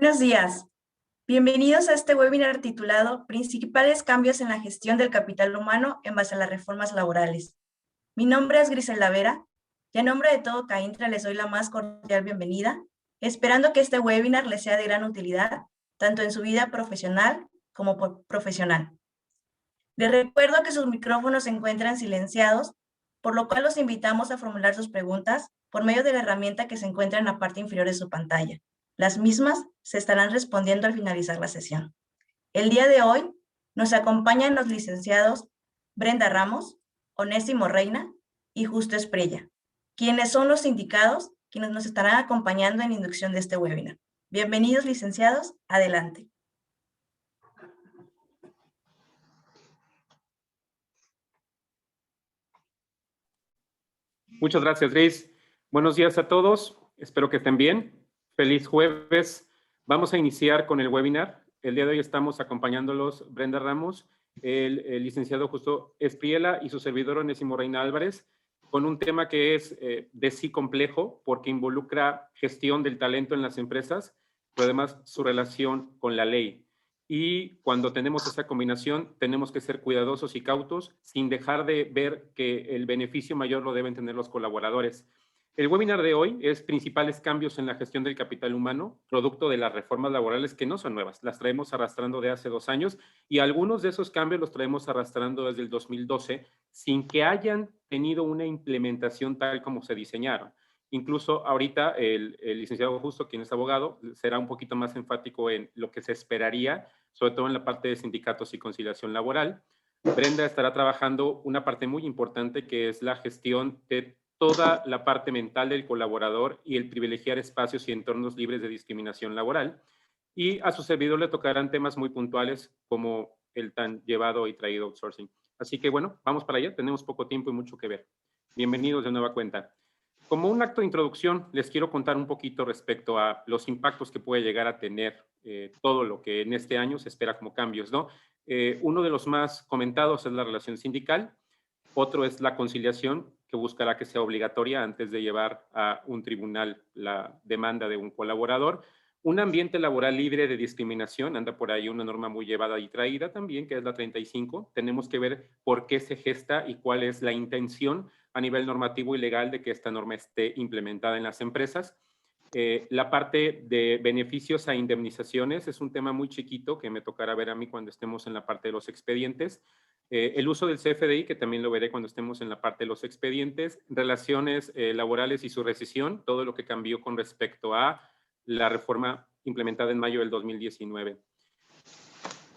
Buenos días. Bienvenidos a este webinar titulado Principales cambios en la gestión del capital humano en base a las reformas laborales. Mi nombre es Griselda Vera y a nombre de todo CAINTRA les doy la más cordial bienvenida, esperando que este webinar les sea de gran utilidad, tanto en su vida profesional como profesional. Les recuerdo que sus micrófonos se encuentran silenciados, por lo cual los invitamos a formular sus preguntas por medio de la herramienta que se encuentra en la parte inferior de su pantalla. Las mismas se estarán respondiendo al finalizar la sesión. El día de hoy nos acompañan los licenciados Brenda Ramos, Onésimo Reina y Justo Esprella, quienes son los indicados quienes nos estarán acompañando en la inducción de este webinar. Bienvenidos, licenciados. Adelante. Muchas gracias, Grace. Buenos días a todos. Espero que estén bien. Feliz jueves. Vamos a iniciar con el webinar. El día de hoy estamos acompañándolos Brenda Ramos, el licenciado Justo Espriella y su servidor Onésimo Reina Álvarez, con un tema que es de sí complejo porque involucra gestión del talento en las empresas, pero además su relación con la ley. Y cuando tenemos esa combinación, tenemos que ser cuidadosos y cautos sin dejar de ver que el beneficio mayor lo deben tener los colaboradores. El webinar de hoy es principales cambios en la gestión del capital humano, producto de las reformas laborales que no son nuevas, las traemos arrastrando de hace 2 años y algunos de esos cambios los traemos arrastrando desde el 2012 sin que hayan tenido una implementación tal como se diseñaron. Incluso ahorita el licenciado Justo, quien es abogado, será un poquito más enfático en lo que se esperaría, sobre todo en la parte de sindicatos y conciliación laboral. Brenda estará trabajando una parte muy importante que es la gestión de toda la parte mental del colaborador y el privilegiar espacios y entornos libres de discriminación laboral. Y a su servidor le tocarán temas muy puntuales como el tan llevado y traído outsourcing. Así que bueno, vamos para allá, tenemos poco tiempo y mucho que ver. Bienvenidos de nueva cuenta. Como un acto de introducción, les quiero contar un poquito respecto a los impactos que puede llegar a tener todo lo que en este año se espera como cambios, ¿no? Uno de los más comentados es la relación sindical, otro es la conciliación, que buscará que sea obligatoria antes de llevar a un tribunal la demanda de un colaborador. Un ambiente laboral libre de discriminación, anda por ahí una norma muy llevada y traída también, que es la 35. Tenemos que ver por qué se gesta y cuál es la intención a nivel normativo y legal de que esta norma esté implementada en las empresas. La parte de beneficios a indemnizaciones es un tema muy chiquito que me tocará ver a mí cuando estemos en la parte de los expedientes. El uso del CFDI, que también lo veré cuando estemos en la parte de los expedientes, relaciones laborales y su rescisión, todo lo que cambió con respecto a la reforma implementada en mayo del 2019.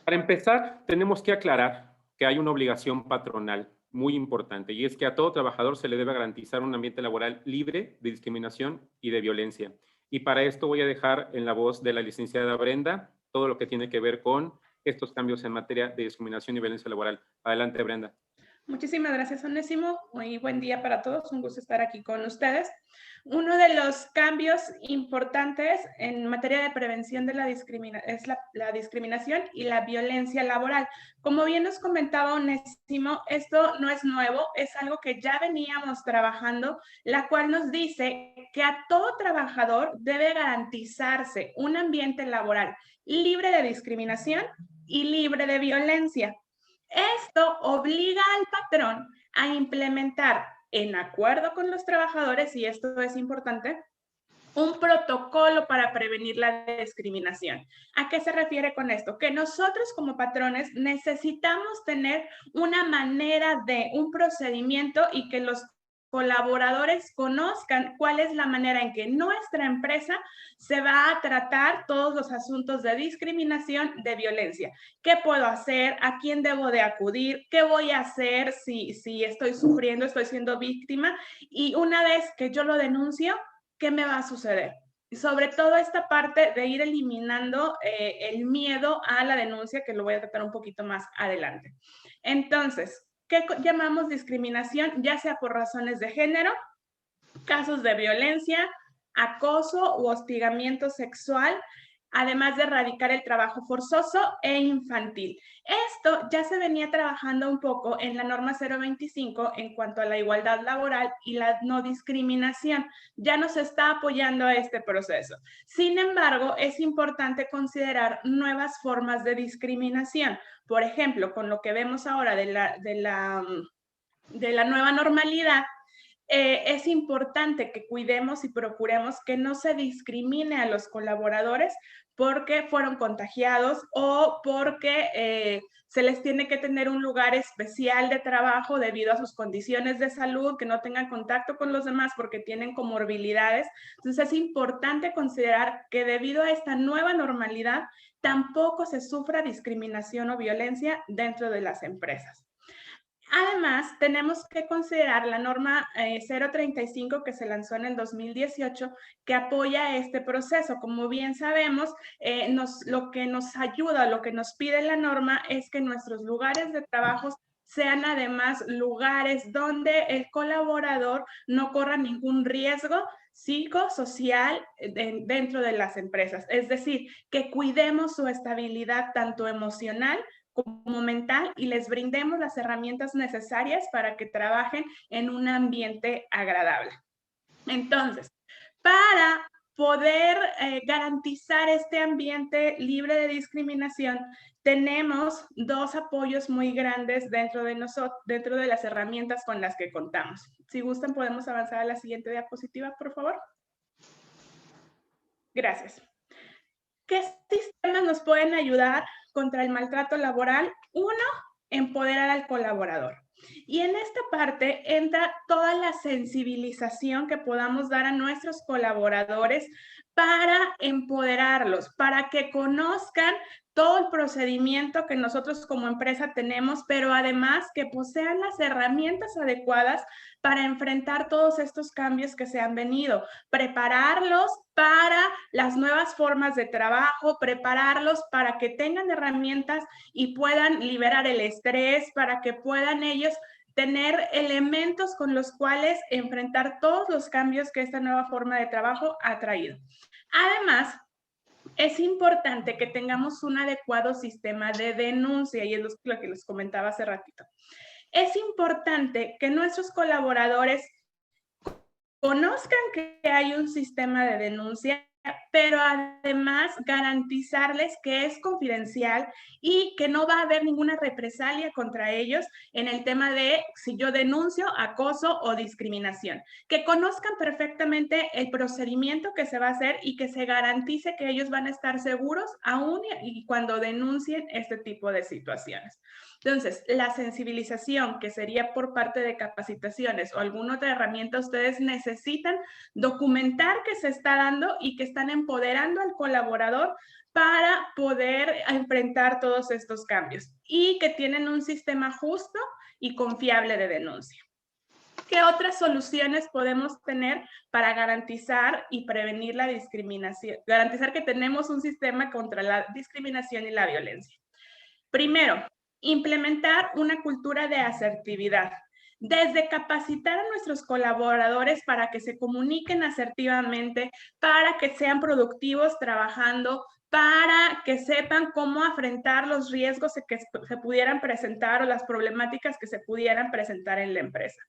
Para empezar, tenemos que aclarar que hay una obligación patronal muy importante, y es que a todo trabajador se le debe garantizar un ambiente laboral libre de discriminación y de violencia. Y para esto voy a dejar en la voz de la licenciada Brenda todo lo que tiene que ver con estos cambios en materia de discriminación y violencia laboral. Adelante, Brenda. Muchísimas gracias, Onésimo. Muy buen día para todos. Un gusto estar aquí con ustedes. Uno de los cambios importantes en materia de prevención de la discriminación y la violencia laboral. Como bien nos comentaba Onésimo, esto no es nuevo, es algo que ya veníamos trabajando, la cual nos dice que a todo trabajador debe garantizarse un ambiente laboral libre de discriminación y libre de violencia. Esto obliga al patrón a implementar, en acuerdo con los trabajadores, y esto es importante, un protocolo para prevenir la discriminación. ¿A qué se refiere con esto? Que nosotros como patrones necesitamos tener una manera de un procedimiento y que los colaboradores conozcan cuál es la manera en que nuestra empresa se va a tratar todos los asuntos de discriminación, de violencia. ¿Qué puedo hacer? ¿A quién debo de acudir? ¿Qué voy a hacer si estoy sufriendo, estoy siendo víctima? Y una vez que yo lo denuncio, ¿qué me va a suceder? Y sobre todo esta parte de ir eliminando el miedo a la denuncia, que lo voy a tratar un poquito más adelante. Entonces, ¿qué llamamos discriminación? Ya sea por razones de género, casos de violencia, acoso u hostigamiento sexual, además de erradicar el trabajo forzoso e infantil. Esto ya se venía trabajando un poco en la norma 025 en cuanto a la igualdad laboral y la no discriminación. Ya nos está apoyando a este proceso. Sin embargo, es importante considerar nuevas formas de discriminación. Por ejemplo, con lo que vemos ahora de la nueva normalidad, es importante que cuidemos y procuremos que no se discrimine a los colaboradores porque fueron contagiados o porque se les tiene que tener un lugar especial de trabajo debido a sus condiciones de salud, que no tengan contacto con los demás porque tienen comorbilidades. Entonces es importante considerar que debido a esta nueva normalidad, tampoco se sufra discriminación o violencia dentro de las empresas. Además, tenemos que considerar la norma 035 que se lanzó en el 2018, que apoya este proceso. Como bien sabemos, lo que nos ayuda, lo que nos pide la norma es que nuestros lugares de trabajo sean además lugares donde el colaborador no corra ningún riesgo psicosocial dentro de las empresas. Es decir, que cuidemos su estabilidad tanto emocional como mental y les brindemos las herramientas necesarias para que trabajen en un ambiente agradable. Entonces, para poder garantizar este ambiente libre de discriminación, tenemos dos apoyos muy grandes dentro de las herramientas con las que contamos. Si gustan, podemos avanzar a la siguiente diapositiva, por favor. Gracias. ¿Qué sistemas nos pueden ayudar contra el maltrato laboral? Uno, empoderar al colaborador. Y en esta parte entra toda la sensibilización que podamos dar a nuestros colaboradores para empoderarlos, para que conozcan todo el procedimiento que nosotros como empresa tenemos, pero además que posean las herramientas adecuadas para enfrentar todos estos cambios que se han venido, prepararlos para las nuevas formas de trabajo, prepararlos para que tengan herramientas y puedan liberar el estrés, para que puedan ellos tener elementos con los cuales enfrentar todos los cambios que esta nueva forma de trabajo ha traído. Además, es importante que tengamos un adecuado sistema de denuncia, y es lo que les comentaba hace ratito. Es importante que nuestros colaboradores conozcan que hay un sistema de denuncia, pero además garantizarles que es confidencial y que no va a haber ninguna represalia contra ellos en el tema de si yo denuncio acoso o discriminación. Que conozcan perfectamente el procedimiento que se va a hacer y que se garantice que ellos van a estar seguros aún y cuando denuncien este tipo de situaciones. Entonces, la sensibilización, que sería por parte de capacitaciones o alguna otra herramienta, ustedes necesitan documentar que se está dando y que están empoderando al colaborador para poder enfrentar todos estos cambios y que tienen un sistema justo y confiable de denuncia. ¿Qué otras soluciones podemos tener para garantizar y prevenir la discriminación? Garantizar que tenemos un sistema contra la discriminación y la violencia. Primero, implementar una cultura de asertividad. Desde capacitar a nuestros colaboradores para que se comuniquen asertivamente, para que sean productivos trabajando, para que sepan cómo afrontar los riesgos que se pudieran presentar o las problemáticas que se pudieran presentar en la empresa.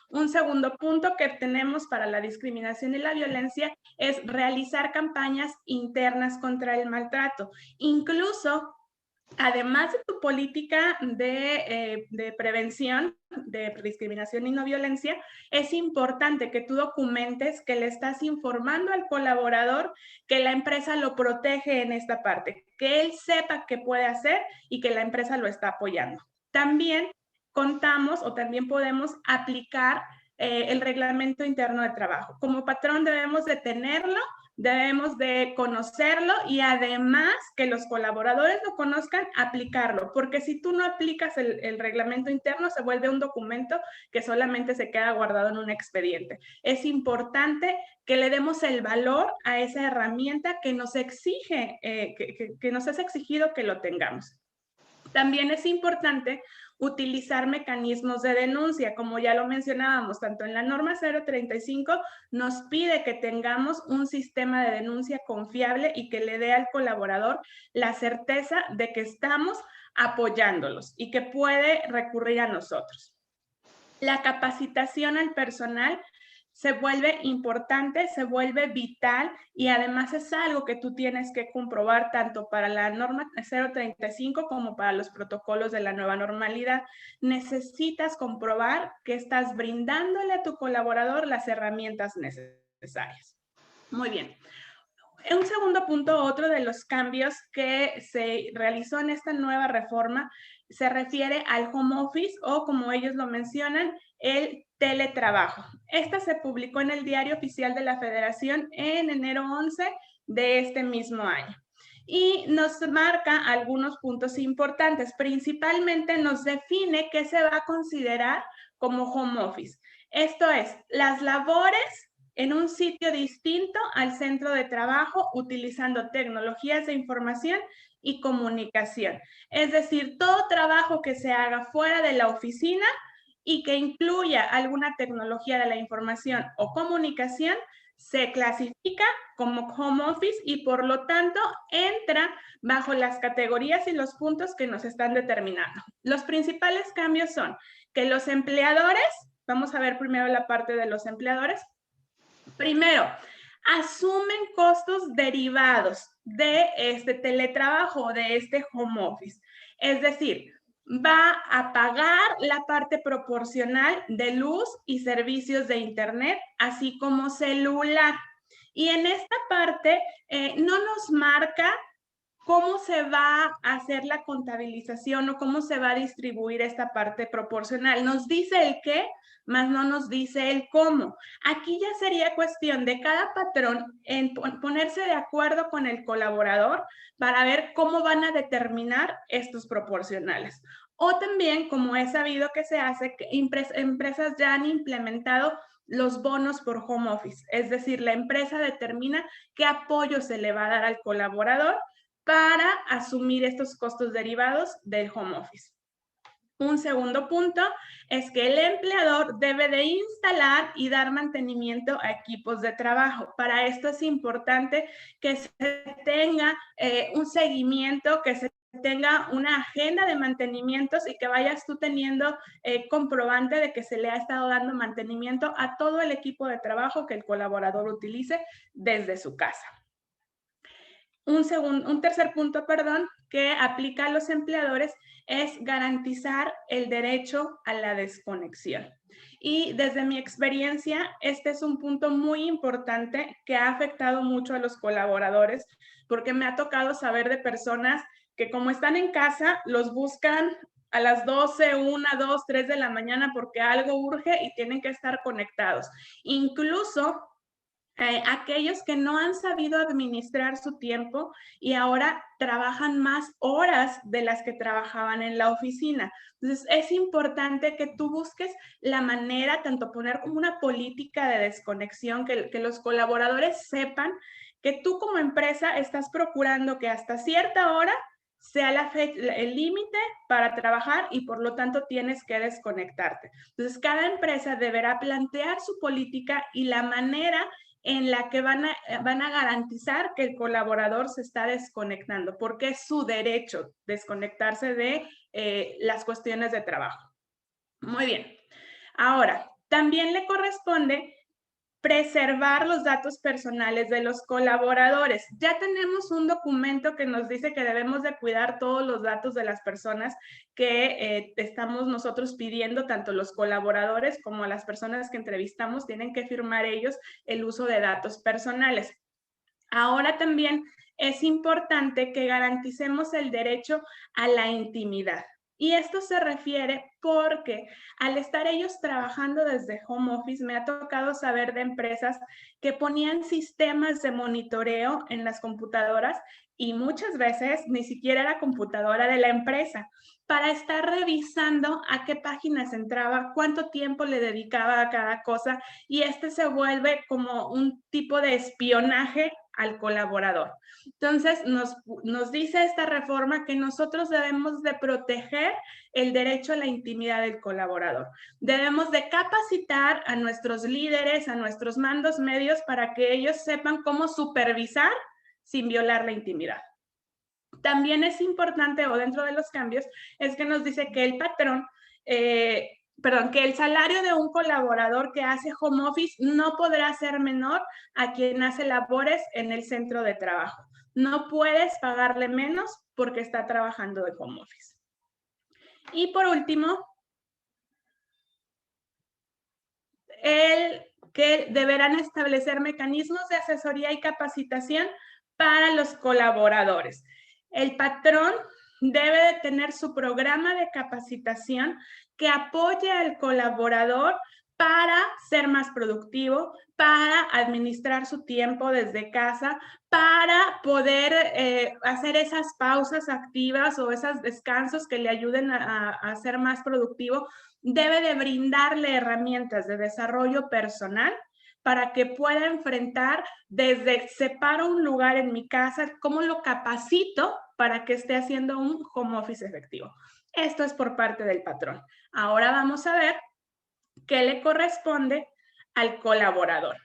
Un segundo punto que tenemos para la discriminación y la violencia es realizar campañas internas contra el maltrato. Incluso, además de tu política de prevención de discriminación y no violencia, es importante que tú documentes que le estás informando al colaborador que la empresa lo protege en esta parte, que él sepa qué puede hacer y que la empresa lo está apoyando. También contamos o también podemos aplicar el reglamento interno de trabajo. Como patrón debemos de tenerlo, debemos de conocerlo y además que los colaboradores lo conozcan, aplicarlo, porque si tú no aplicas el reglamento interno, se vuelve un documento que solamente se queda guardado en un expediente. Es importante que le demos el valor a esa herramienta que nos exige, que nos es exigido que lo tengamos. También es importante utilizar mecanismos de denuncia, como ya lo mencionábamos, tanto en la norma 035 nos pide que tengamos un sistema de denuncia confiable y que le dé al colaborador la certeza de que estamos apoyándolos y que puede recurrir a nosotros. La capacitación al personal se vuelve importante, se vuelve vital y además es algo que tú tienes que comprobar tanto para la norma 035 como para los protocolos de la nueva normalidad. Necesitas comprobar que estás brindándole a tu colaborador las herramientas necesarias. Muy bien. Un segundo punto, otro de los cambios que se realizó en esta nueva reforma se refiere al home office o, como ellos lo mencionan, el teletrabajo. Esta se publicó en el Diario Oficial de la Federación en enero 11 de este mismo año. Y nos marca algunos puntos importantes. Principalmente nos define qué se va a considerar como home office. Esto es, las labores en un sitio distinto al centro de trabajo, utilizando tecnologías de información y comunicación. Es decir, todo trabajo que se haga fuera de la oficina y que incluya alguna tecnología de la información o comunicación, se clasifica como home office y por lo tanto entra bajo las categorías y los puntos que nos están determinando. Los principales cambios son que los empleadores, vamos a ver primero la parte de los empleadores. Primero, asumen costos derivados de este teletrabajo, de este home office. Es decir, va a pagar la parte proporcional de luz y servicios de internet, así como celular. Y en esta parte no nos marca cómo se va a hacer la contabilización o cómo se va a distribuir esta parte proporcional. Nos dice el qué, más no nos dice el cómo. Aquí ya sería cuestión de cada patrón en ponerse de acuerdo con el colaborador para ver cómo van a determinar estos proporcionales. O también, como he sabido que se hace, que empresas ya han implementado los bonos por home office. Es decir, la empresa determina qué apoyo se le va a dar al colaborador para asumir estos costos derivados del home office. Un segundo punto es que el empleador debe de instalar y dar mantenimiento a equipos de trabajo. Para esto es importante que se tenga un seguimiento, que se tenga una agenda de mantenimientos y que vayas tú teniendo comprobante de que se le ha estado dando mantenimiento a todo el equipo de trabajo que el colaborador utilice desde su casa. Un tercer punto, que aplica a los empleadores es garantizar el derecho a la desconexión. Y desde mi experiencia, este es un punto muy importante que ha afectado mucho a los colaboradores, porque me ha tocado saber de personas que como están en casa, los buscan a las 12, 1, 2, 3 de la mañana porque algo urge y tienen que estar conectados. Incluso aquellos que no han sabido administrar su tiempo y ahora trabajan más horas de las que trabajaban en la oficina. Entonces, es importante que tú busques la manera, tanto poner como una política de desconexión, que los colaboradores sepan que tú como empresa estás procurando que hasta cierta hora sea el límite para trabajar y por lo tanto tienes que desconectarte. Entonces, cada empresa deberá plantear su política y la manera en la que van a garantizar que el colaborador se está desconectando, porque es su derecho desconectarse de las cuestiones de trabajo. Muy bien. Ahora, también le corresponde preservar los datos personales de los colaboradores. Ya tenemos un documento que nos dice que debemos de cuidar todos los datos de las personas que estamos nosotros pidiendo, tanto los colaboradores como las personas que entrevistamos, tienen que firmar ellos el uso de datos personales. Ahora también es importante que garanticemos el derecho a la intimidad. Y esto se refiere porque al estar ellos trabajando desde home office, me ha tocado saber de empresas que ponían sistemas de monitoreo en las computadoras y muchas veces ni siquiera era computadora de la empresa, para estar revisando a qué páginas entraba, cuánto tiempo le dedicaba a cada cosa, y este se vuelve como un tipo de espionaje al colaborador. Entonces, nos dice esta reforma que nosotros debemos de proteger el derecho a la intimidad del colaborador. Debemos de capacitar a nuestros líderes, a nuestros mandos medios, para que ellos sepan cómo supervisar sin violar la intimidad. También es importante, o dentro de los cambios, es que nos dice que el patrón, que el salario de un colaborador que hace home office no podrá ser menor a quien hace labores en el centro de trabajo. No puedes pagarle menos porque está trabajando de home office. Y por último, que deberán establecer mecanismos de asesoría y capacitación para los colaboradores. El patrón debe de tener su programa de capacitación que apoye al colaborador para ser más productivo, para administrar su tiempo desde casa, para poder hacer esas pausas activas o esos descansos que le ayuden a ser más productivo. Debe de brindarle herramientas de desarrollo personal para que pueda enfrentar desde separo un lugar en mi casa, cómo lo capacito para que esté haciendo un home office efectivo. Esto es por parte del patrón. Ahora vamos a ver qué le corresponde al colaborador.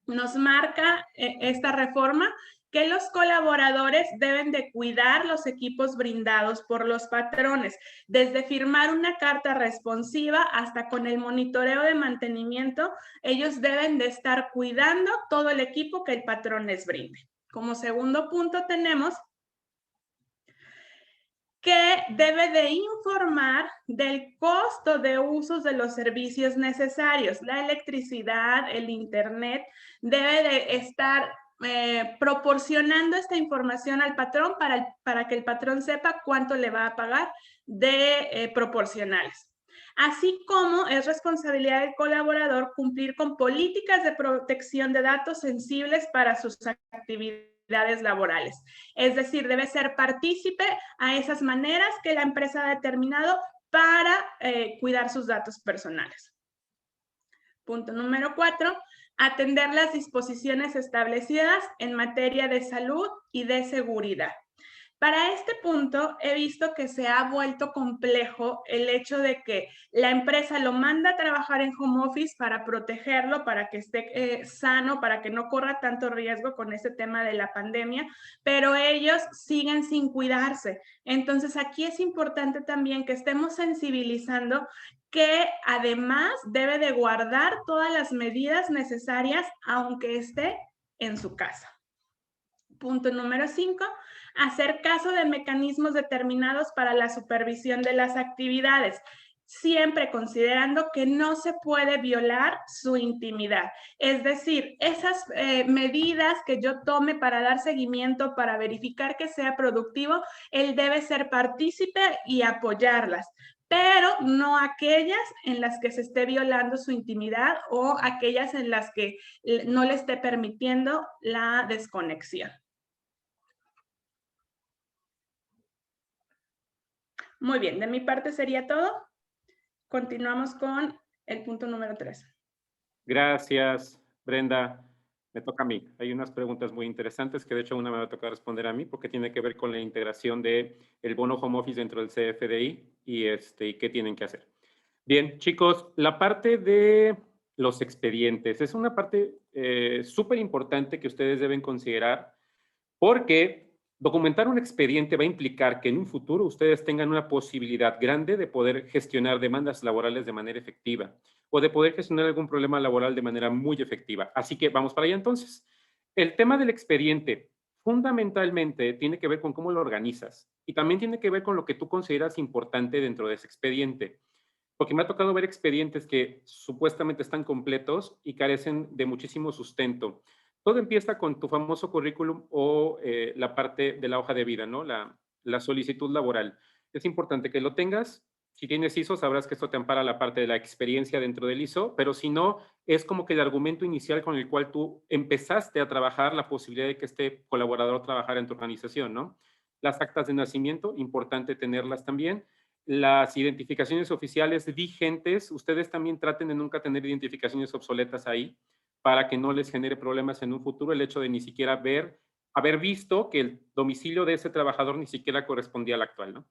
Nos marca esta reforma que los colaboradores deben de cuidar los equipos brindados por los patrones, desde firmar una carta responsiva hasta con el monitoreo de mantenimiento. Ellos deben de estar cuidando todo el equipo que el patrón les brinde. Como segundo punto tenemos que debe de informar del costo de usos de los servicios necesarios. La electricidad, el internet, debe de estar proporcionando esta información al patrón para que el patrón sepa cuánto le va a pagar de proporcionales. Así como es responsabilidad del colaborador cumplir con políticas de protección de datos sensibles para sus actividades laborales. Es decir, debe ser partícipe a esas maneras que la empresa ha determinado para cuidar sus datos personales. Punto número 4, atender las disposiciones establecidas en materia de salud y de seguridad. Para este punto, he visto que se ha vuelto complejo el hecho de que la empresa lo manda a trabajar en home office para protegerlo, para que esté sano, para que no corra tanto riesgo con este tema de la pandemia, pero ellos siguen sin cuidarse. Entonces, aquí es importante también que estemos sensibilizando que además debe de guardar todas las medidas necesarias, aunque esté en su casa. Punto número 5, hacer caso de mecanismos determinados para la supervisión de las actividades, siempre considerando que no se puede violar su intimidad. Es decir, esas medidas que yo tome para dar seguimiento, para verificar que sea productivo, él debe ser partícipe y apoyarlas, pero no aquellas en las que se esté violando su intimidad o aquellas en las que no le esté permitiendo la desconexión. Muy bien, de mi parte sería todo. Continuamos con el punto número 3. Gracias, Brenda. Me toca a mí. Hay unas preguntas muy interesantes que de hecho una me va a tocar responder a mí porque tiene que ver con la integración del bono home office dentro del CFDI y qué tienen que hacer. Bien, chicos, la parte de los expedientes es una parte súper importante que ustedes deben considerar porque documentar un expediente va a implicar que en un futuro ustedes tengan una posibilidad grande de poder gestionar demandas laborales de manera efectiva o de poder gestionar algún problema laboral de manera muy efectiva. Así que vamos para allá entonces. El tema del expediente fundamentalmente tiene que ver con cómo lo organizas y también tiene que ver con lo que tú consideras importante dentro de ese expediente. Porque me ha tocado ver expedientes que supuestamente están completos y carecen de muchísimo sustento. Todo empieza con tu famoso currículum o la parte de la hoja de vida, ¿no? La solicitud laboral. Es importante que lo tengas. Si tienes ISO, sabrás que esto te ampara la parte de la experiencia dentro del ISO, pero si no, es como que el argumento inicial con el cual tú empezaste a trabajar la posibilidad de que este colaborador trabajara en tu organización, ¿no? Las actas de nacimiento, importante tenerlas también. Las identificaciones oficiales vigentes, ustedes también traten de nunca tener identificaciones obsoletas ahí. para que no les genere problemas en un futuro el hecho de ni siquiera haber visto que el domicilio de ese trabajador ni siquiera correspondía al actual, ¿no?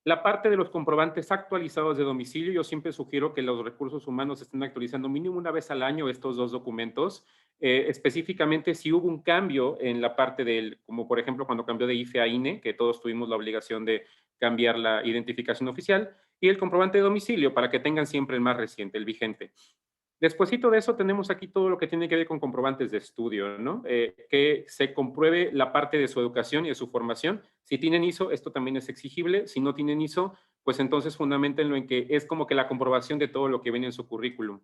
La parte de los comprobantes actualizados de domicilio, yo siempre sugiero que los recursos humanos estén actualizando mínimo una vez al año estos dos documentos, específicamente si hubo un cambio en la parte como por ejemplo cuando cambió de IFE a INE, que todos tuvimos la obligación de cambiar la identificación oficial, y el comprobante de domicilio para que tengan siempre el más reciente, el vigente. Despuésito de eso tenemos aquí todo lo que tiene que ver con comprobantes de estudio, ¿no? Que se compruebe la parte de su educación y de su formación. Si tienen ISO, esto también es exigible. Si no tienen ISO, pues entonces fundamentenlo en que es como que la comprobación de todo lo que viene en su currículum.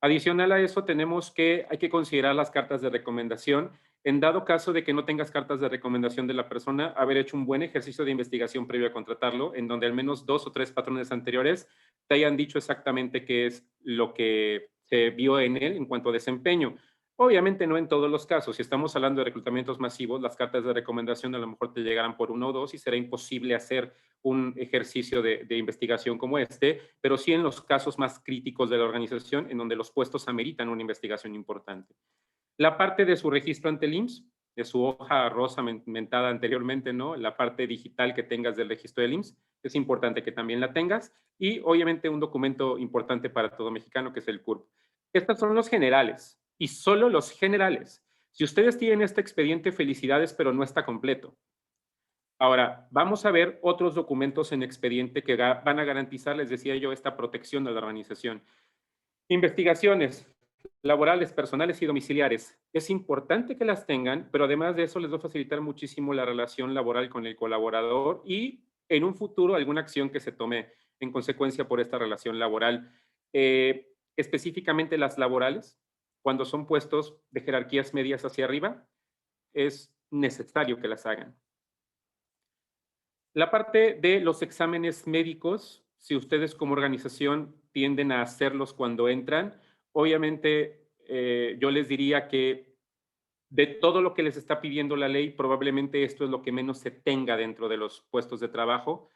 Adicional a eso, hay que considerar las cartas de recomendación. En dado caso de que no tengas cartas de recomendación de la persona, haber hecho un buen ejercicio de investigación previo a contratarlo, en donde al menos 2 o 3 patrones anteriores te hayan dicho exactamente qué es lo que se vio en él en cuanto a desempeño. Obviamente no en todos los casos. Si estamos hablando de reclutamientos masivos, las cartas de recomendación a lo mejor te llegarán por 1 o 2 y será imposible hacer un ejercicio de investigación como este, pero sí en los casos más críticos de la organización, en donde los puestos ameritan una investigación importante. La parte de su registro ante el IMSS, de su hoja rosa mentada anteriormente, ¿no? La parte digital que tengas del registro del IMSS, es importante que también la tengas. Y obviamente un documento importante para todo mexicano, que es el CURP. Estos son los generales, y solo los generales. Si ustedes tienen este expediente, felicidades, pero no está completo. Ahora, vamos a ver otros documentos en expediente que van a garantizar, les decía yo, esta protección de la organización. Investigaciones laborales, personales y domiciliares. Es importante que las tengan, pero además de eso les va a facilitar muchísimo la relación laboral con el colaborador y en un futuro alguna acción que se tome en consecuencia por esta relación laboral. Específicamente las laborales, cuando son puestos de jerarquías medias hacia arriba, es necesario que las hagan. La parte de los exámenes médicos, si ustedes como organización tienden a hacerlos cuando entran, obviamente yo les diría que de todo lo que les está pidiendo la ley, probablemente esto es lo que menos se tenga dentro de los puestos de trabajo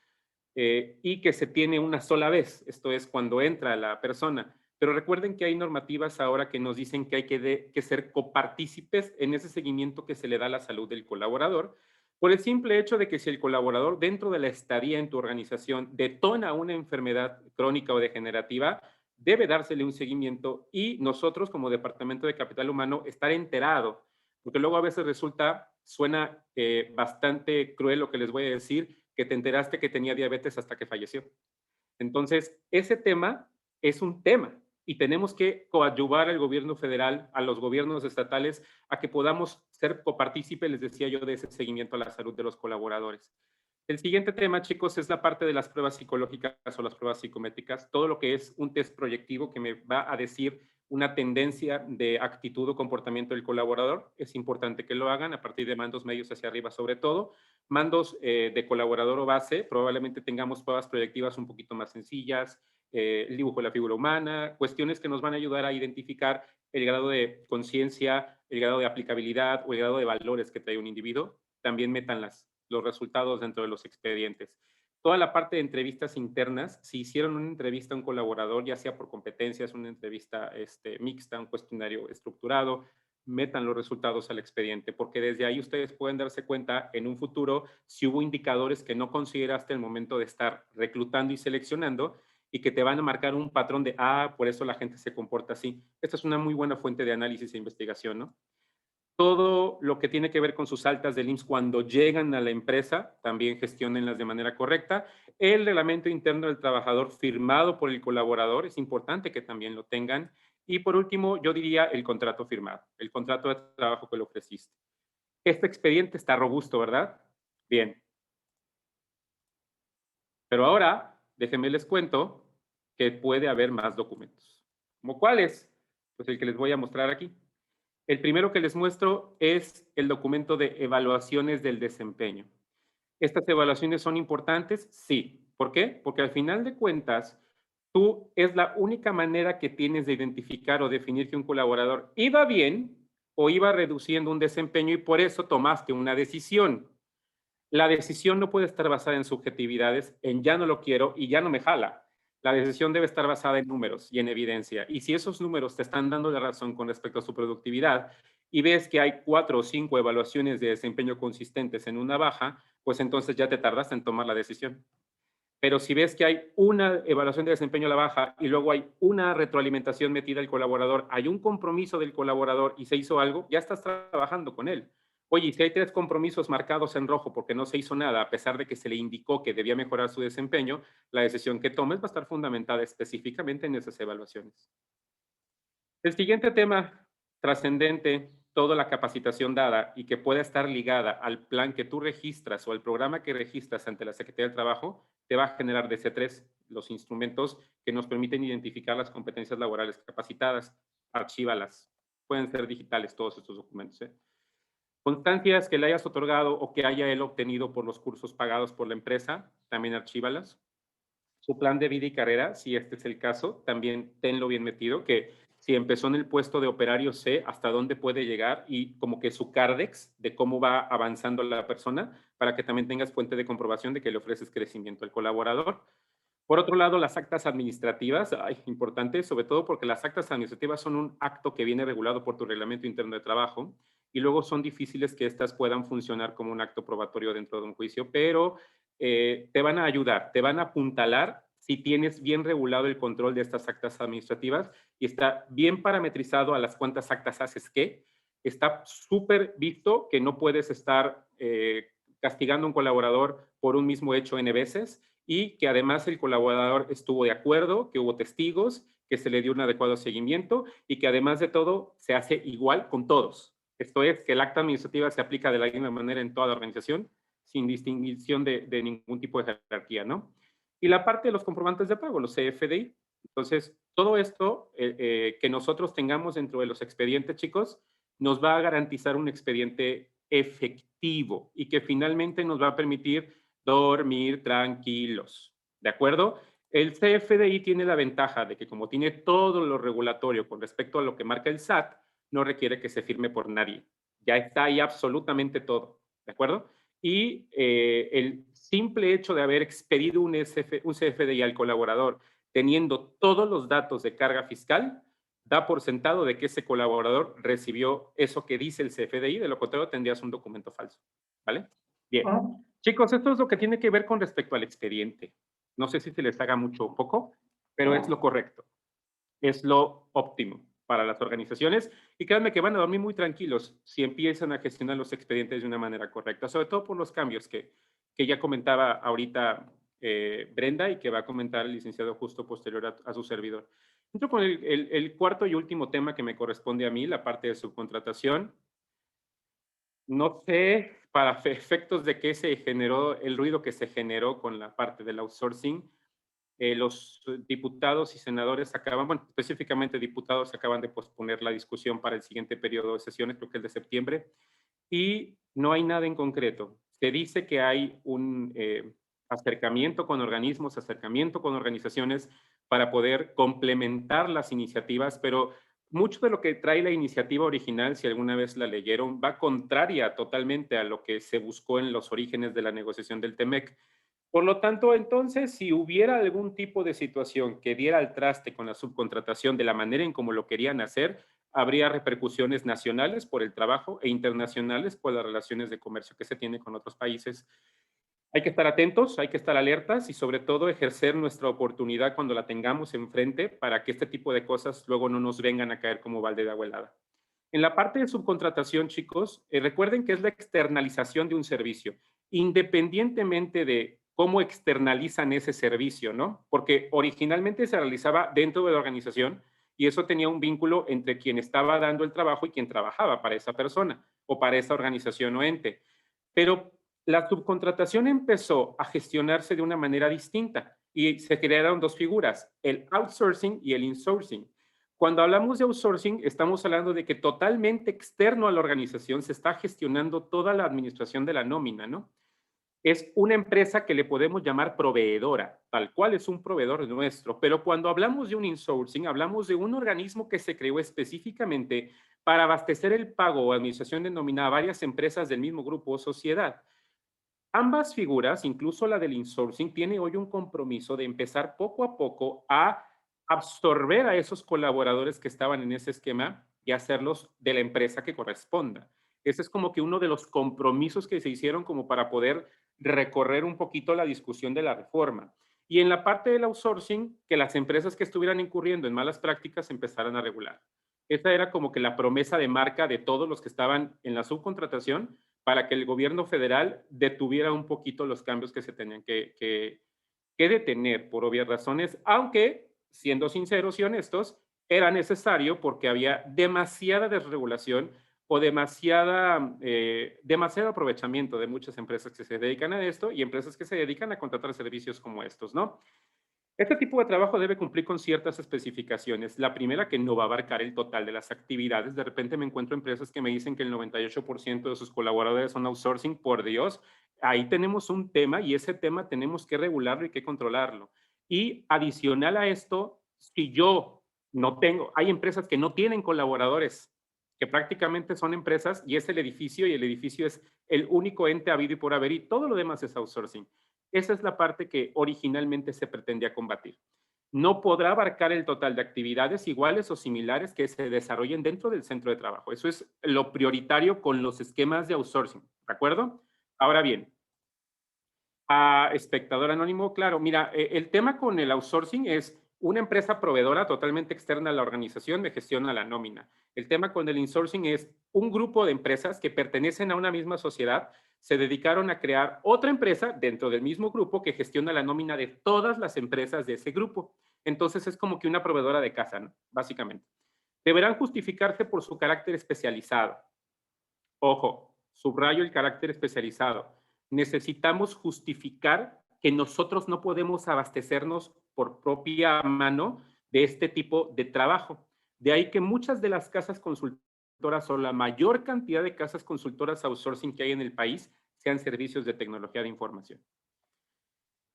y que se tiene una sola vez, esto es cuando entra la persona. Pero recuerden que hay normativas ahora que nos dicen que hay que ser copartícipes en ese seguimiento que se le da a la salud del colaborador, por el simple hecho de que si el colaborador dentro de la estadía en tu organización detona una enfermedad crónica o degenerativa, debe dársele un seguimiento y nosotros como Departamento de Capital Humano estar enterado, porque luego a veces suena bastante cruel lo que les voy a decir, que te enteraste que tenía diabetes hasta que falleció. Entonces, ese tema es un tema y tenemos que coadyuvar al gobierno federal, a los gobiernos estatales, a que podamos ser copartícipes, les decía yo, de ese seguimiento a la salud de los colaboradores. El siguiente tema, chicos, es la parte de las pruebas psicológicas o las pruebas psicométricas, todo lo que es un test proyectivo que me va a decir una tendencia de actitud o comportamiento del colaborador. Es importante que lo hagan a partir de mandos medios hacia arriba, sobre todo. Mandos de colaborador o base, probablemente tengamos pruebas proyectivas un poquito más sencillas, el dibujo de la figura humana, cuestiones que nos van a ayudar a identificar el grado de conciencia, el grado de aplicabilidad o el grado de valores que trae un individuo. También metan los resultados dentro de los expedientes. Toda la parte de entrevistas internas, si hicieron una entrevista a un colaborador, ya sea por competencias, una entrevista mixta, un cuestionario estructurado, metan los resultados al expediente, porque desde ahí ustedes pueden darse cuenta en un futuro si hubo indicadores que no consideraste al momento de estar reclutando y seleccionando y que te van a marcar un patrón de, por eso la gente se comporta así. Esta es una muy buena fuente de análisis e investigación, ¿no? Todo lo que tiene que ver con sus altas del IMSS cuando llegan a la empresa, también gestionenlas de manera correcta. El reglamento interno del trabajador firmado por el colaborador, es importante que también lo tengan. Y por último, yo diría el contrato firmado, el contrato de trabajo que le ofreciste. Este expediente está robusto, ¿verdad? Bien. Pero ahora, déjenme les cuento que puede haber más documentos. ¿Cómo cuáles? Pues el que les voy a mostrar aquí. El primero que les muestro es el documento de evaluaciones del desempeño. ¿Estas evaluaciones son importantes? Sí. ¿Por qué? Porque al final de cuentas, tú es la única manera que tienes de identificar o definir que un colaborador iba bien o iba reduciendo un desempeño y por eso tomaste una decisión. La decisión no puede estar basada en subjetividades, en ya no lo quiero y ya no me jala. La decisión debe estar basada en números y en evidencia. Y si esos números te están dando la razón con respecto a su productividad y ves que hay 4 o 5 evaluaciones de desempeño consistentes en una baja, pues entonces ya te tardaste en tomar la decisión. Pero si ves que hay una evaluación de desempeño a la baja y luego hay una retroalimentación metida al colaborador, hay un compromiso del colaborador y se hizo algo, ya estás trabajando con él. Oye, si hay 3 compromisos marcados en rojo porque no se hizo nada, a pesar de que se le indicó que debía mejorar su desempeño, la decisión que tomes va a estar fundamentada específicamente en esas evaluaciones. El siguiente tema trascendente, toda la capacitación dada y que pueda estar ligada al plan que tú registras o al programa que registras ante la Secretaría del Trabajo, te va a generar DC3, los instrumentos que nos permiten identificar las competencias laborales capacitadas, archívalas. Pueden ser digitales todos estos documentos. Constancias que le hayas otorgado o que haya él obtenido por los cursos pagados por la empresa, también archívalas. Su plan de vida y carrera, si este es el caso, también tenlo bien metido, que si empezó en el puesto de operario, sé hasta dónde puede llegar y como que su Cardex de cómo va avanzando la persona para que también tengas fuente de comprobación de que le ofreces crecimiento al colaborador. Por otro lado, las actas administrativas, importante, sobre todo porque las actas administrativas son un acto que viene regulado por tu reglamento interno de trabajo y luego son difíciles que éstas puedan funcionar como un acto probatorio dentro de un juicio, pero te van a ayudar, te van a apuntalar si tienes bien regulado el control de estas actas administrativas y está bien parametrizado a las cuantas actas haces qué. Está súper visto que no puedes estar castigando a un colaborador por un mismo hecho N veces y que además el colaborador estuvo de acuerdo, que hubo testigos, que se le dio un adecuado seguimiento y que además de todo se hace igual con todos. Esto es, que el acta administrativa se aplica de la misma manera en toda la organización, sin distinción de ningún tipo de jerarquía, ¿no? Y la parte de los comprobantes de pago, los CFDI. Entonces, todo esto que nosotros tengamos dentro de los expedientes, chicos, nos va a garantizar un expediente efectivo y que finalmente nos va a permitir dormir tranquilos, ¿de acuerdo? El CFDI tiene la ventaja de que como tiene todo lo regulatorio con respecto a lo que marca el SAT, no requiere que se firme por nadie. Ya está ahí absolutamente todo, ¿de acuerdo? Y el simple hecho de haber expedido un CFDI al colaborador teniendo todos los datos de carga fiscal, da por sentado de que ese colaborador recibió eso que dice el CFDI, de lo contrario tendrías un documento falso, ¿vale? Bien. Chicos, esto es lo que tiene que ver con respecto al expediente. No sé si se les haga mucho o poco, pero es lo correcto. Es lo óptimo para las organizaciones y créanme que van a dormir muy tranquilos si empiezan a gestionar los expedientes de una manera correcta, sobre todo por los cambios que ya comentaba ahorita Brenda y que va a comentar el licenciado justo posterior a su servidor. Entro con el cuarto y último tema que me corresponde a mí, la parte de subcontratación. No sé para efectos de qué se generó, el ruido que se generó con la parte del outsourcing. Los diputados y senadores acaban, bueno, específicamente diputados acaban de posponer la discusión para el siguiente periodo de sesiones, creo que el de septiembre, y no hay nada en concreto. Se dice que hay un acercamiento con organismos, acercamiento con organizaciones para poder complementar las iniciativas, pero mucho de lo que trae la iniciativa original, si alguna vez la leyeron, va contraria totalmente a lo que se buscó en los orígenes de la negociación del TEMEC. Por lo tanto, entonces, si hubiera algún tipo de situación que diera al traste con la subcontratación de la manera en como lo querían hacer, habría repercusiones nacionales por el trabajo e internacionales por las relaciones de comercio que se tiene con otros países. Hay que estar atentos, hay que estar alertas y sobre todo ejercer nuestra oportunidad cuando la tengamos enfrente para que este tipo de cosas luego no nos vengan a caer como balde de agua helada. En la parte de subcontratación, chicos, recuerden que es la externalización de un servicio, independientemente de cómo externalizan ese servicio, ¿no? Porque originalmente se realizaba dentro de la organización y eso tenía un vínculo entre quien estaba dando el trabajo y quien trabajaba para esa persona o para esa organización o ente. Pero la subcontratación empezó a gestionarse de una manera distinta y se crearon dos figuras, el outsourcing y el insourcing. Cuando hablamos de outsourcing, estamos hablando de que totalmente externo a la organización se está gestionando toda la administración de la nómina, ¿no? Es una empresa que le podemos llamar proveedora, tal cual es un proveedor nuestro, pero cuando hablamos de un insourcing, hablamos de un organismo que se creó específicamente para abastecer el pago o administración de nómina a varias empresas del mismo grupo o sociedad. Ambas figuras, incluso la del insourcing, tiene hoy un compromiso de empezar poco a poco a absorber a esos colaboradores que estaban en ese esquema y hacerlos de la empresa que corresponda. Ese es como que uno de los compromisos que se hicieron como para poder recorrer un poquito la discusión de la reforma. Y en la parte del outsourcing, que las empresas que estuvieran incurriendo en malas prácticas empezaran a regular. Esa era como que la promesa de marca de todos los que estaban en la subcontratación para que el gobierno federal detuviera un poquito los cambios que se tenían que detener por obvias razones, aunque, siendo sinceros y honestos, era necesario porque había demasiada desregulación o demasiado aprovechamiento de muchas empresas que se dedican a esto y empresas que se dedican a contratar servicios como estos, ¿no? Este tipo de trabajo debe cumplir con ciertas especificaciones. La primera, que no va a abarcar el total de las actividades. De repente me encuentro empresas que me dicen que el 98% de sus colaboradores son outsourcing. Por Dios, ahí tenemos un tema y ese tema tenemos que regularlo y que controlarlo. Y adicional a esto, si yo no tengo, hay empresas que no tienen colaboradores, que prácticamente son empresas y es el edificio y el edificio es el único ente habido y por haber y todo lo demás es outsourcing. Esa es la parte que originalmente se pretendía combatir. No podrá abarcar el total de actividades iguales o similares que se desarrollen dentro del centro de trabajo. Eso es lo prioritario con los esquemas de outsourcing, ¿de acuerdo? Ahora bien, a espectador anónimo, claro, mira, el tema con el outsourcing es una empresa proveedora totalmente externa a la organización de gestión a la nómina. El tema con el insourcing es un grupo de empresas que pertenecen a una misma sociedad, se dedicaron a crear otra empresa dentro del mismo grupo que gestiona la nómina de todas las empresas de ese grupo. Entonces es como que una proveedora de casa, ¿no? Básicamente. Deberán justificarse por su carácter especializado. Ojo, subrayo el carácter especializado. Necesitamos justificar que nosotros no podemos abastecernos por propia mano de este tipo de trabajo. De ahí que muchas de las casas consultoras o la mayor cantidad de casas consultoras outsourcing que hay en el país sean servicios de tecnología de información.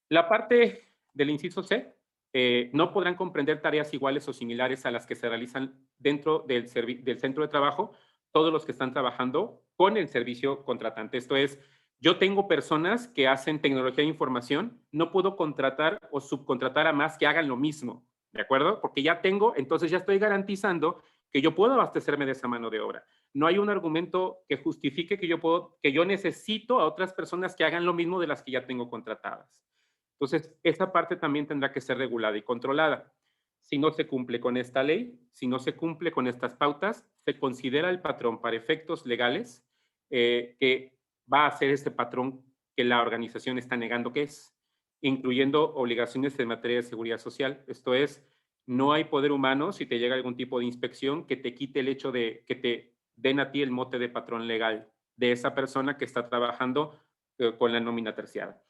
La parte del inciso C, no podrán comprender tareas iguales o similares a las que se realizan dentro del centro de trabajo todos los que están trabajando con el servicio contratante. Esto es, yo tengo personas que hacen tecnología de información, no puedo contratar o subcontratar a más que hagan lo mismo, ¿de acuerdo? Porque ya tengo, entonces ya estoy garantizando que yo puedo abastecerme de esa mano de obra. No hay un argumento que justifique que yo necesito a otras personas que hagan lo mismo de las que ya tengo contratadas. Entonces, esa parte también tendrá que ser regulada y controlada. Si no se cumple con esta ley, si no se cumple con estas pautas, se considera el patrón para efectos legales que va a ser este patrón que la organización está negando que es, incluyendo obligaciones en materia de seguridad social. Esto es, no hay poder humano, si te llega algún tipo de inspección, que te quite el hecho de que te den a ti el mote de patrón legal de esa persona que está trabajando con la nómina terciada.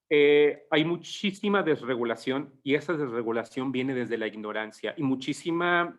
Hay muchísima desregulación y esa desregulación viene desde la ignorancia y muchísima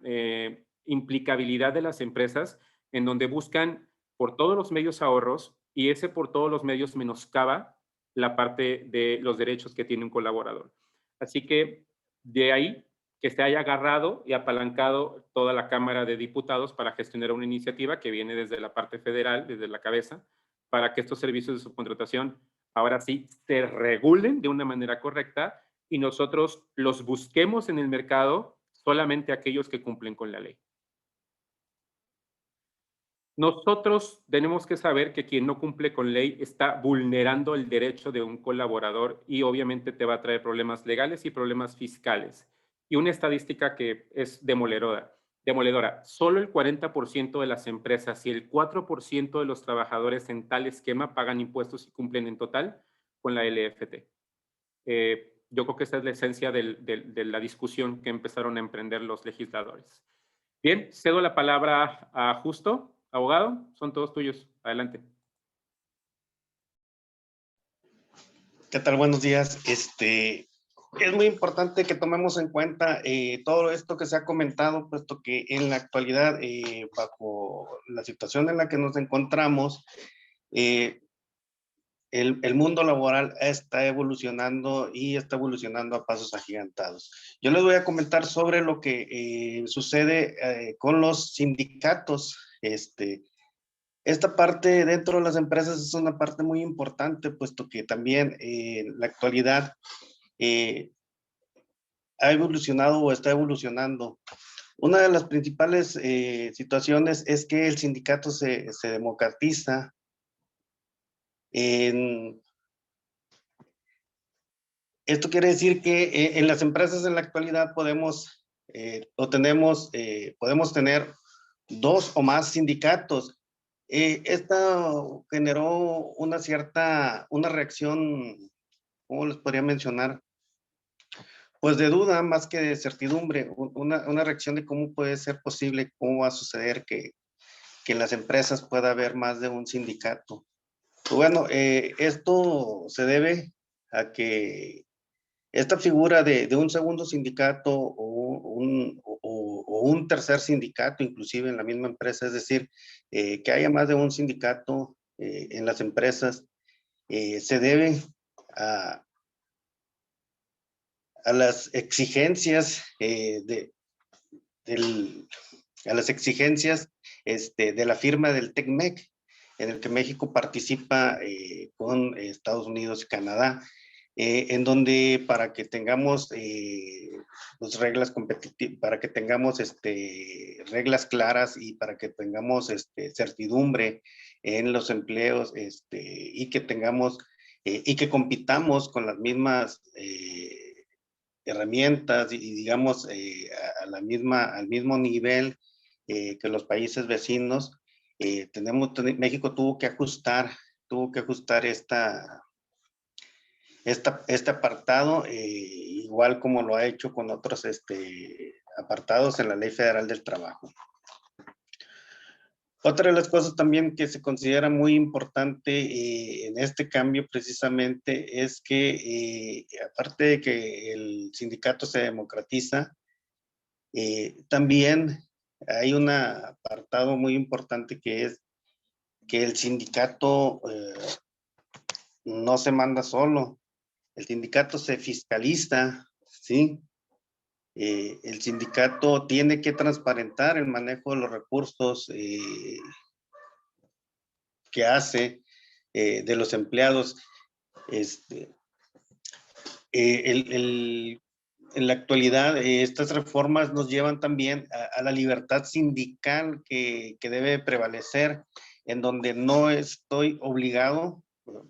implicabilidad de las empresas en donde buscan por todos los medios ahorros y ese por todos los medios menoscaba la parte de los derechos que tiene un colaborador. Así que de ahí que se haya agarrado y apalancado toda la Cámara de Diputados para gestionar una iniciativa que viene desde la parte federal, desde la cabeza, para que estos servicios de subcontratación ahora sí se regulen de una manera correcta y nosotros los busquemos en el mercado solamente aquellos que cumplen con la ley. Nosotros tenemos que saber que quien no cumple con ley está vulnerando el derecho de un colaborador y obviamente te va a traer problemas legales y problemas fiscales. Y una estadística que es demoledora. Solo el 40% de las empresas y el 4% de los trabajadores en tal esquema pagan impuestos y cumplen en total con la LFT. Yo creo que esa es la esencia de la discusión que empezaron a emprender los legisladores. Bien, cedo la palabra a Justo. Abogado, son todos tuyos. Adelante. ¿Qué tal? Buenos días. Es muy importante que tomemos en cuenta todo esto que se ha comentado, puesto que en la actualidad, bajo la situación en la que nos encontramos, el mundo laboral está evolucionando y está evolucionando a pasos agigantados. Yo les voy a comentar sobre lo que sucede con los sindicatos Esta parte dentro de las empresas es una parte muy importante, puesto que también en la actualidad ha evolucionado o está evolucionando. Una de las principales situaciones es que el sindicato se democratiza. Esto quiere decir que en las empresas en la actualidad podemos tener 2 o más sindicatos. Esta generó una reacción, ¿cómo les podría mencionar? Pues de duda más que de certidumbre, una reacción de cómo puede ser posible, cómo va a suceder que en las empresas pueda haber más de un sindicato. Pues bueno, esto se debe a que esta figura de un segundo sindicato o un tercer sindicato, inclusive en la misma empresa, es decir, que haya más de un sindicato en las empresas, se debe a, a las exigencias a las exigencias de la firma del TECMEC, en el que México participa con Estados Unidos y Canadá, en donde para que tengamos pues, reglas competitivas, para que tengamos reglas claras y para que tengamos certidumbre en los empleos y que tengamos y que compitamos con las mismas herramientas y digamos al mismo nivel que los países vecinos, México tuvo que ajustar este apartado, igual como lo ha hecho con otros apartados en la Ley Federal del Trabajo. Otra de las cosas también que se considera muy importante en este cambio precisamente es que aparte de que el sindicato se democratiza, también hay un apartado muy importante que es que el sindicato no se manda solo, el sindicato se fiscaliza, ¿sí? El sindicato tiene que transparentar el manejo de los recursos que hace de los empleados. En la actualidad, estas reformas nos llevan también a la libertad sindical que debe prevalecer, en donde no estoy obligado,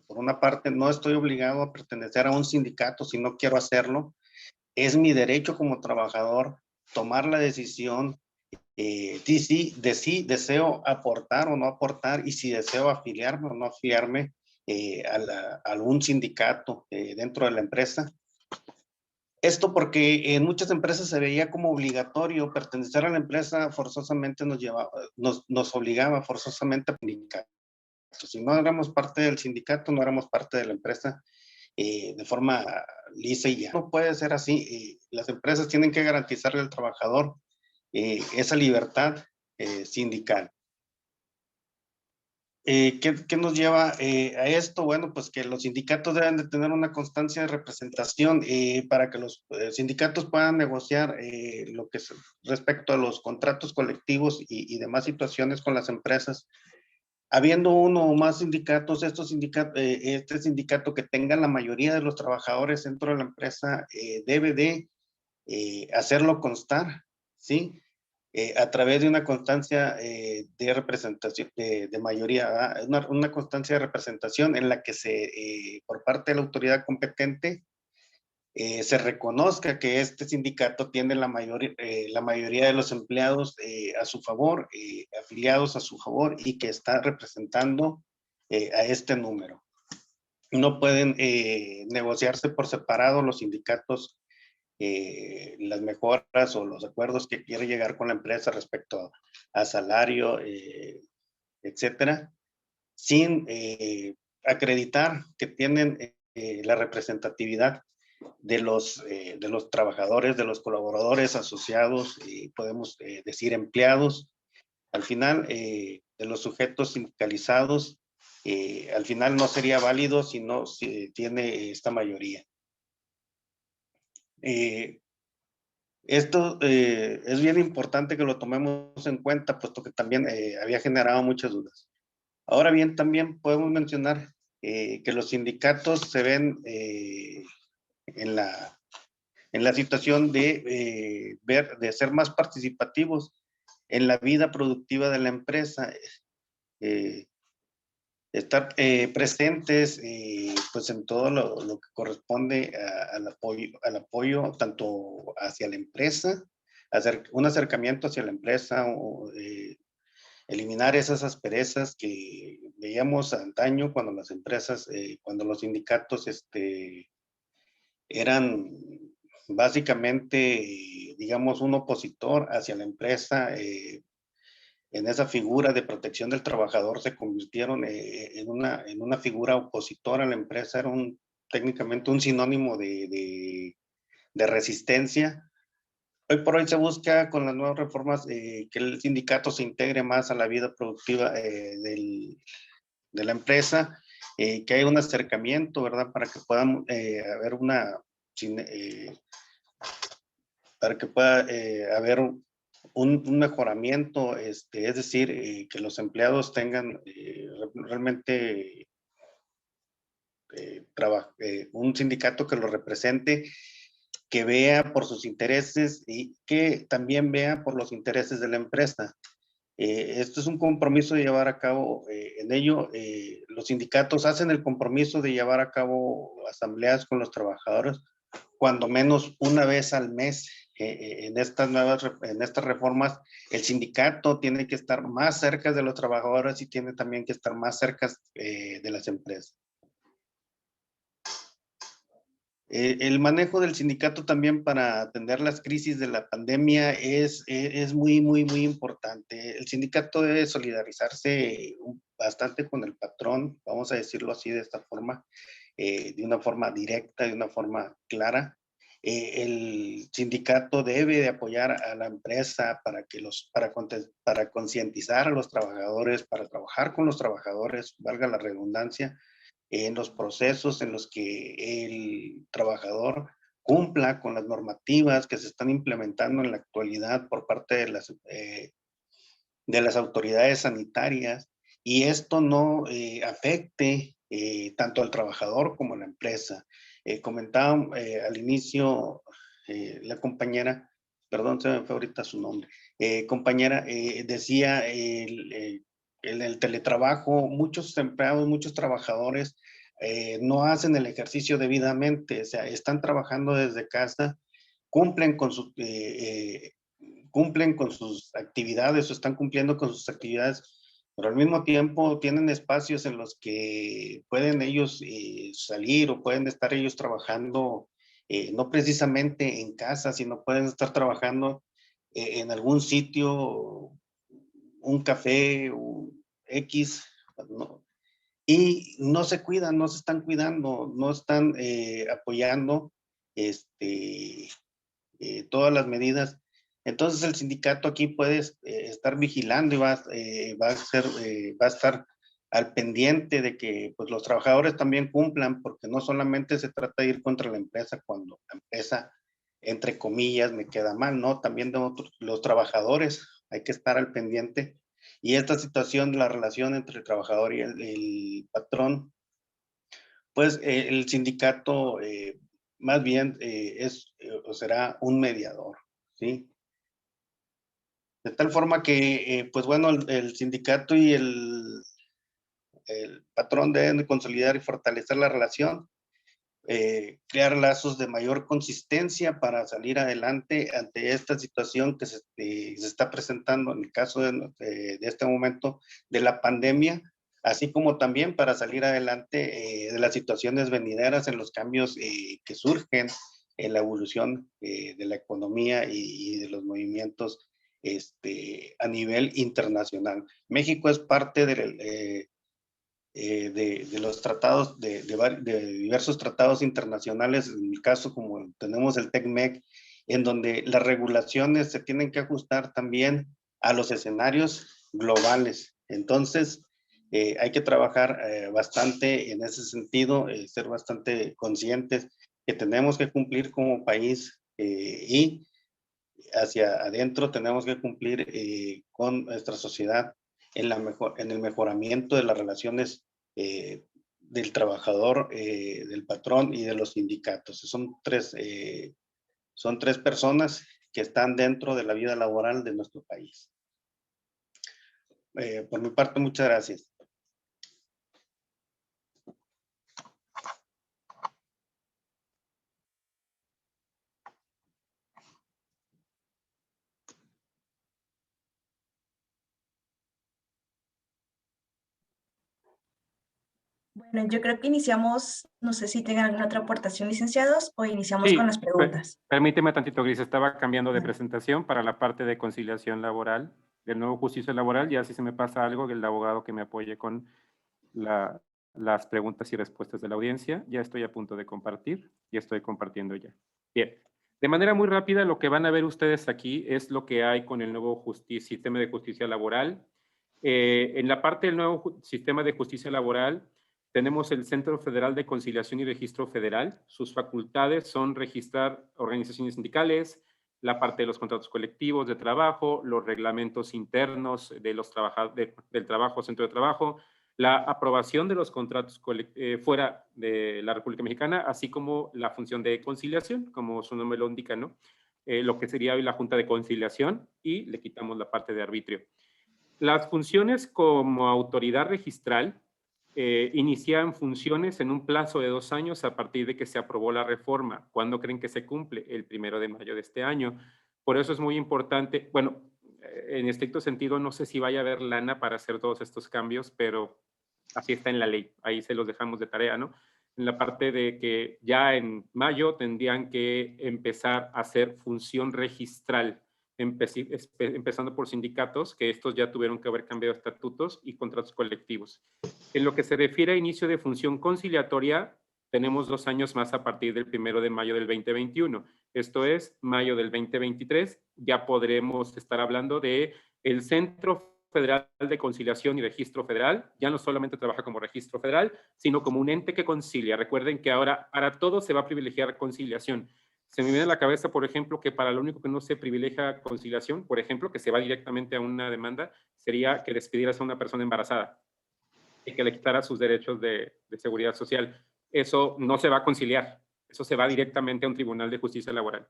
por una parte, no estoy obligado a pertenecer a un sindicato si no quiero hacerlo. Es mi derecho como trabajador tomar la decisión de si deseo aportar o no aportar y si deseo afiliarme o no afiliarme a algún sindicato dentro de la empresa. Esto porque en muchas empresas se veía como obligatorio pertenecer a la empresa, forzosamente nos obligaba forzosamente a sindicato. Si no éramos parte del sindicato, no éramos parte de la empresa de forma lisa y ya. No puede ser así. Las empresas tienen que garantizarle al trabajador esa libertad sindical. ¿Qué nos lleva a esto? Bueno, pues que los sindicatos deben de tener una constancia de representación para que los sindicatos puedan negociar lo que es respecto a los contratos colectivos y demás situaciones con las empresas. Habiendo uno o más sindicatos, este sindicato que tenga la mayoría de los trabajadores dentro de la empresa debe de hacerlo constar, ¿sí? A través de una constancia de representación, de mayoría, una constancia de representación en la que por parte de la autoridad competente se reconozca que este sindicato tiene la mayoría de los empleados a su favor, afiliados a su favor y que está representando a este número. No pueden negociarse por separado los sindicatos las mejoras o los acuerdos que quiere llegar con la empresa respecto a salario, etcétera, sin acreditar que tienen la representatividad de los trabajadores, de los colaboradores asociados, podemos decir empleados, al final de los sujetos sindicalizados, al final no sería válido si no tiene esta mayoría. Esto es bien importante que lo tomemos en cuenta, puesto que también había generado muchas dudas. Ahora bien, también podemos mencionar que los sindicatos se ven en la situación de ser más participativos en la vida productiva de la empresa, estar presentes pues en todo lo que corresponde al apoyo tanto hacia la empresa, hacer un acercamiento hacia la empresa, eliminar esas asperezas que veíamos antaño cuando las empresas, cuando los sindicatos eran básicamente, digamos, un opositor hacia la empresa. En esa figura de protección del trabajador se convirtieron en una figura opositora a la empresa, era técnicamente un sinónimo de resistencia. Hoy por hoy se busca con las nuevas reformas que el sindicato se integre más a la vida productiva de la empresa, que haya un acercamiento, ¿verdad? Para que puedan haber para que pueda haber un mejoramiento, es decir, que los empleados tengan realmente un sindicato que los represente, que vea por sus intereses y que también vea por los intereses de la empresa. Esto es un compromiso de llevar a cabo, en ello, los sindicatos hacen el compromiso de llevar a cabo asambleas con los trabajadores, cuando menos una vez al mes. En estas reformas, el sindicato tiene que estar más cerca de los trabajadores y tiene también que estar más cerca de las empresas. El manejo del sindicato también para atender las crisis de la pandemia es muy, muy, muy importante. El sindicato debe solidarizarse bastante con el patrón, vamos a decirlo así de esta forma, de una forma directa, de una forma clara. El sindicato debe de apoyar a la empresa para concientizar a los trabajadores, para trabajar con los trabajadores, valga la redundancia, en los procesos en los que el trabajador cumpla con las normativas que se están implementando en la actualidad por parte de las autoridades sanitarias, y esto no afecte tanto al trabajador como a la empresa. Comentaba al inicio la compañera, perdón, se me fue ahorita su nombre, compañera, decía el teletrabajo, muchos empleados, muchos trabajadores no hacen el ejercicio debidamente, o sea, están trabajando desde casa, cumplen con cumplen con sus actividades o están cumpliendo con sus actividades, pero al mismo tiempo tienen espacios en los que pueden ellos salir o pueden estar ellos trabajando, no precisamente en casa, sino pueden estar trabajando en algún sitio, un café, X, ¿no? Y no se cuidan, no se están cuidando, no están apoyando todas las medidas. Entonces el sindicato aquí puede estar vigilando y va a estar al pendiente de que pues, los trabajadores también cumplan, porque no solamente se trata de ir contra la empresa cuando la empresa, entre comillas, me queda mal, ¿no? También de los trabajadores hay que estar al pendiente. Y esta situación de la relación entre el trabajador y el patrón, pues el sindicato más bien o será un mediador, ¿sí? De tal forma que, pues bueno, el sindicato y el patrón deben de consolidar y fortalecer la relación, crear lazos de mayor consistencia para salir adelante ante esta situación que se está presentando en el caso de este momento de la pandemia, así como también para salir adelante de las situaciones venideras en los cambios que surgen en la evolución de la economía y de los movimientos a nivel internacional. México es parte de los tratados, de diversos tratados internacionales, en el caso como tenemos el TECMEC, en donde las regulaciones se tienen que ajustar también a los escenarios globales. Entonces, hay que trabajar bastante en ese sentido, ser bastante conscientes que tenemos que cumplir como país y hacia adentro tenemos que cumplir con nuestra sociedad en el mejoramiento de las relaciones del trabajador, del patrón y de los sindicatos. Son tres personas que están dentro de la vida laboral de nuestro país. Por mi parte, muchas gracias. Bueno, yo creo que iniciamos, no sé si tengan alguna otra aportación, licenciados, o iniciamos Sí, con las preguntas. permíteme tantito, Gris, estaba cambiando de presentación para la parte de conciliación laboral, del nuevo justicia laboral, y así se me pasa algo, el abogado que me apoye con las preguntas y respuestas de la audiencia. Ya estoy a punto de compartir, y estoy compartiendo ya. Bien, de manera muy rápida, lo que van a ver ustedes aquí es lo que hay con el nuevo sistema de justicia laboral. En la parte del nuevo sistema de justicia laboral, tenemos el Centro Federal de Conciliación y Registro Federal. Sus facultades son registrar organizaciones sindicales, la parte de los contratos colectivos de trabajo, los reglamentos internos de los del trabajo, centro de trabajo, la aprobación de los contratos fuera de la República Mexicana, así como la función de conciliación, como su nombre lo indica, ¿no? Lo que sería hoy la Junta de Conciliación, y le quitamos la parte de arbitrio. Las funciones como autoridad registral inician funciones en un plazo de 2 años a partir de que se aprobó la reforma. ¿Cuándo creen que se cumple? El 1 de mayo de este año. Por eso es muy importante, bueno, en estricto sentido no sé si vaya a haber lana para hacer todos estos cambios, pero así está en la ley. Ahí se los dejamos de tarea, ¿no? En la parte de que ya en mayo tendrían que empezar a hacer función registral, empezando por sindicatos, que estos ya tuvieron que haber cambiado estatutos y contratos colectivos. En lo que se refiere a inicio de función conciliatoria, tenemos 2 años más a partir del 1 de mayo del 2021. Esto es, mayo del 2023, ya podremos estar hablando de el Centro Federal de Conciliación y Registro Federal. Ya no solamente trabaja como registro federal, sino como un ente que concilia. Recuerden que ahora para todo se va a privilegiar conciliación. Se me viene a la cabeza, por ejemplo, que para lo único que no se privilegia conciliación, por ejemplo, que se va directamente a una demanda, sería que despidieras a una persona embarazada y que le quitara sus derechos de seguridad social. Eso no se va a conciliar, eso se va directamente a un tribunal de justicia laboral.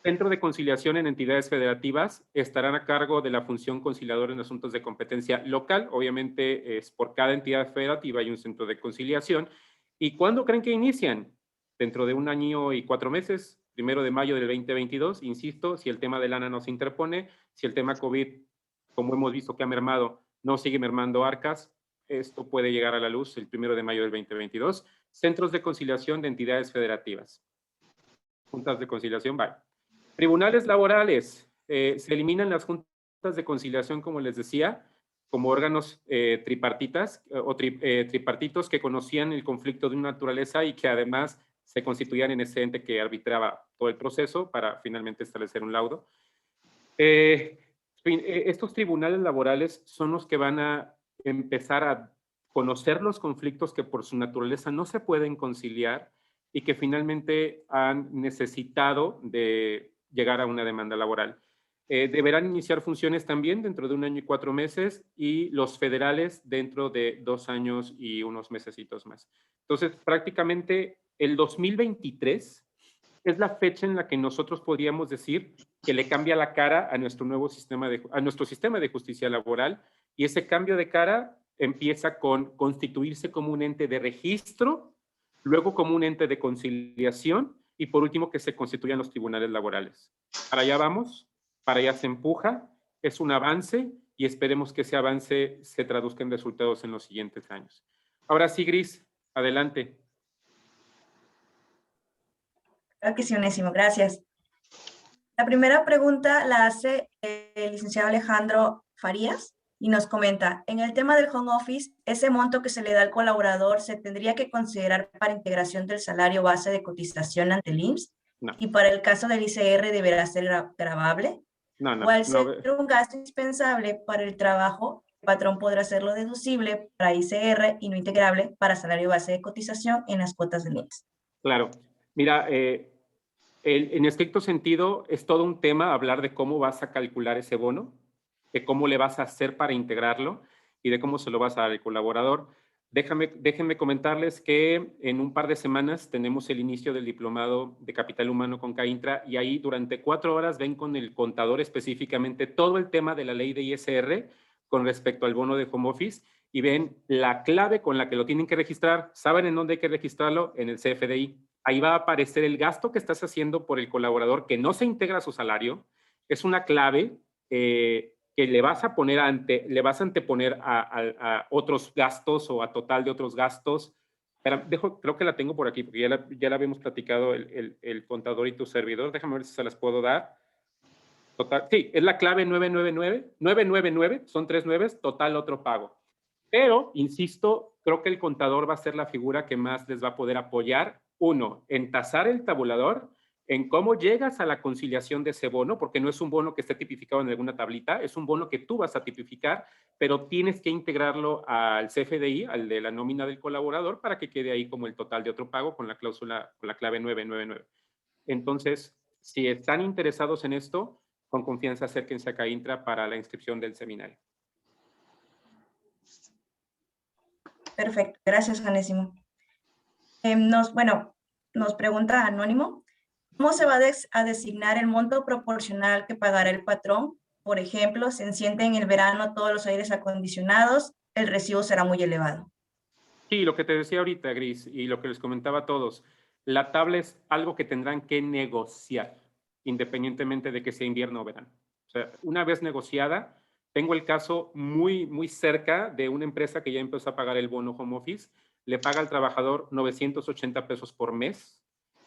Centro de conciliación en entidades federativas estarán a cargo de la función conciliadora en asuntos de competencia local. Obviamente es por cada entidad federativa hay un centro de conciliación. ¿Y cuándo creen que inician? Dentro de 1 año y 4 meses, 1 de mayo del 2022, insisto, si el tema de lana no se interpone, si el tema COVID, como hemos visto que ha mermado, no sigue mermando arcas, esto puede llegar a la luz el 1 de mayo del 2022. Centros de conciliación de entidades federativas. Juntas de conciliación, bye. Tribunales laborales. Se eliminan las juntas de conciliación, como les decía, como órganos tripartitas o tripartitos que conocían el conflicto de una naturaleza y que además se constituían en ese ente que arbitraba todo el proceso para finalmente establecer un laudo. Estos tribunales laborales son los que van a empezar a conocer los conflictos que por su naturaleza no se pueden conciliar y que finalmente han necesitado de llegar a una demanda laboral. Deberán iniciar funciones también dentro de 1 año y 4 meses y los federales dentro de 2 años y unos mesecitos más. Entonces, prácticamente el 2023 es la fecha en la que nosotros podríamos decir que le cambia la cara a nuestro nuevo sistema de justicia laboral, y ese cambio de cara empieza con constituirse como un ente de registro, luego como un ente de conciliación y por último que se constituyan los tribunales laborales. Para allá vamos, para allá se empuja, es un avance y esperemos que ese avance se traduzca en resultados en los siguientes años. Ahora sí, Gris, adelante. Claro que sí, Onésimo, gracias. La primera pregunta la hace el licenciado Alejandro Farías y nos comenta, en el tema del home office, ese monto que se le da al colaborador se tendría que considerar para integración del salario base de cotización ante el IMSS, No. Y para el caso del ICR deberá ser gravable. No. O al ser un gasto indispensable para el trabajo, el patrón podrá hacerlo deducible para ICR y no integrable para salario base de cotización en las cuotas del IMSS. Claro. Mira, en estricto sentido, es todo un tema hablar de cómo vas a calcular ese bono. de cómo le vas a hacer para integrarlo y de cómo se lo vas a dar al colaborador. Déjenme comentarles que en un par de semanas tenemos el inicio del diplomado de Capital Humano con CAINTRA y ahí durante 4 horas ven con el contador específicamente todo el tema de la ley de ISR con respecto al bono de home office y ven la clave con la que lo tienen que registrar. ¿Saben en dónde hay que registrarlo? En el CFDI. Ahí va a aparecer el gasto que estás haciendo por el colaborador que no se integra a su salario. Es una clave que le vas a anteponer a otros gastos o a total de otros gastos. Pero creo que la tengo por aquí, porque ya la habíamos platicado el contador y tu servidor. Déjame ver si se las puedo dar. Total, sí, es la clave 999, son 3 nueves, total otro pago. Pero, insisto, creo que el contador va a ser la figura que más les va a poder apoyar. 1, en tasar el tabulador, en cómo llegas a la conciliación de ese bono, porque no es un bono que esté tipificado en alguna tablita, es un bono que tú vas a tipificar, pero tienes que integrarlo al CFDI, al de la nómina del colaborador, para que quede ahí como el total de otro pago con la cláusula, con la clave 999. Entonces, si están interesados en esto, con confianza acérquense a CAINTRA para la inscripción del seminario. Perfecto, gracias, Onésimo. Nos pregunta Anónimo, ¿cómo se va a designar el monto proporcional que pagará el patrón? Por ejemplo, se enciende en el verano todos los aires acondicionados, el recibo será muy elevado. Sí, lo que te decía ahorita, Gris, y lo que les comentaba a todos, la tabla es algo que tendrán que negociar, independientemente de que sea invierno o verano. O sea, una vez negociada, tengo el caso muy, muy cerca de una empresa que ya empezó a pagar el bono home office, le paga al trabajador 980 pesos por mes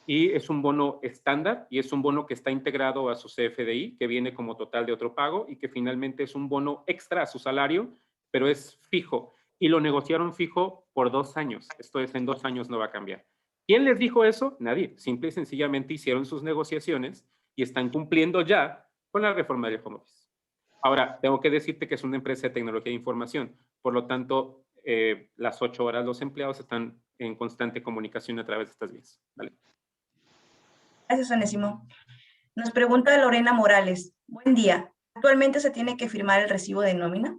y es un bono estándar y es un bono que está integrado a su CFDI, que viene como total de otro pago y que finalmente es un bono extra a su salario, pero es fijo. Y lo negociaron fijo por 2 años. Esto es, en 2 años no va a cambiar. ¿Quién les dijo eso? Nadie. Simple y sencillamente hicieron sus negociaciones y están cumpliendo ya con la reforma del home office. Ahora, tengo que decirte que es una empresa de tecnología de información. Por lo tanto, las 8 horas los empleados están en constante comunicación a través de estas vías. ¿Vale? Gracias, Onésimo. Nos pregunta Lorena Morales. Buen día. ¿Actualmente se tiene que firmar el recibo de nómina?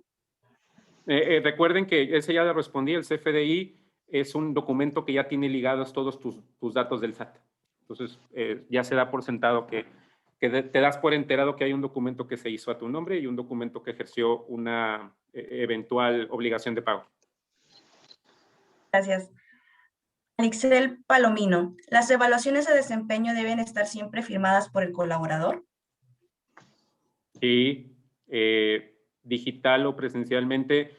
Recuerden que ese ya le respondí, el CFDI es un documento que ya tiene ligados todos tus datos del SAT. Entonces, ya se da por sentado que te das por enterado que hay un documento que se hizo a tu nombre y un documento que ejerció una eventual obligación de pago. Gracias. Alixel Palomino. ¿Las evaluaciones de desempeño deben estar siempre firmadas por el colaborador? Sí, digital o presencialmente.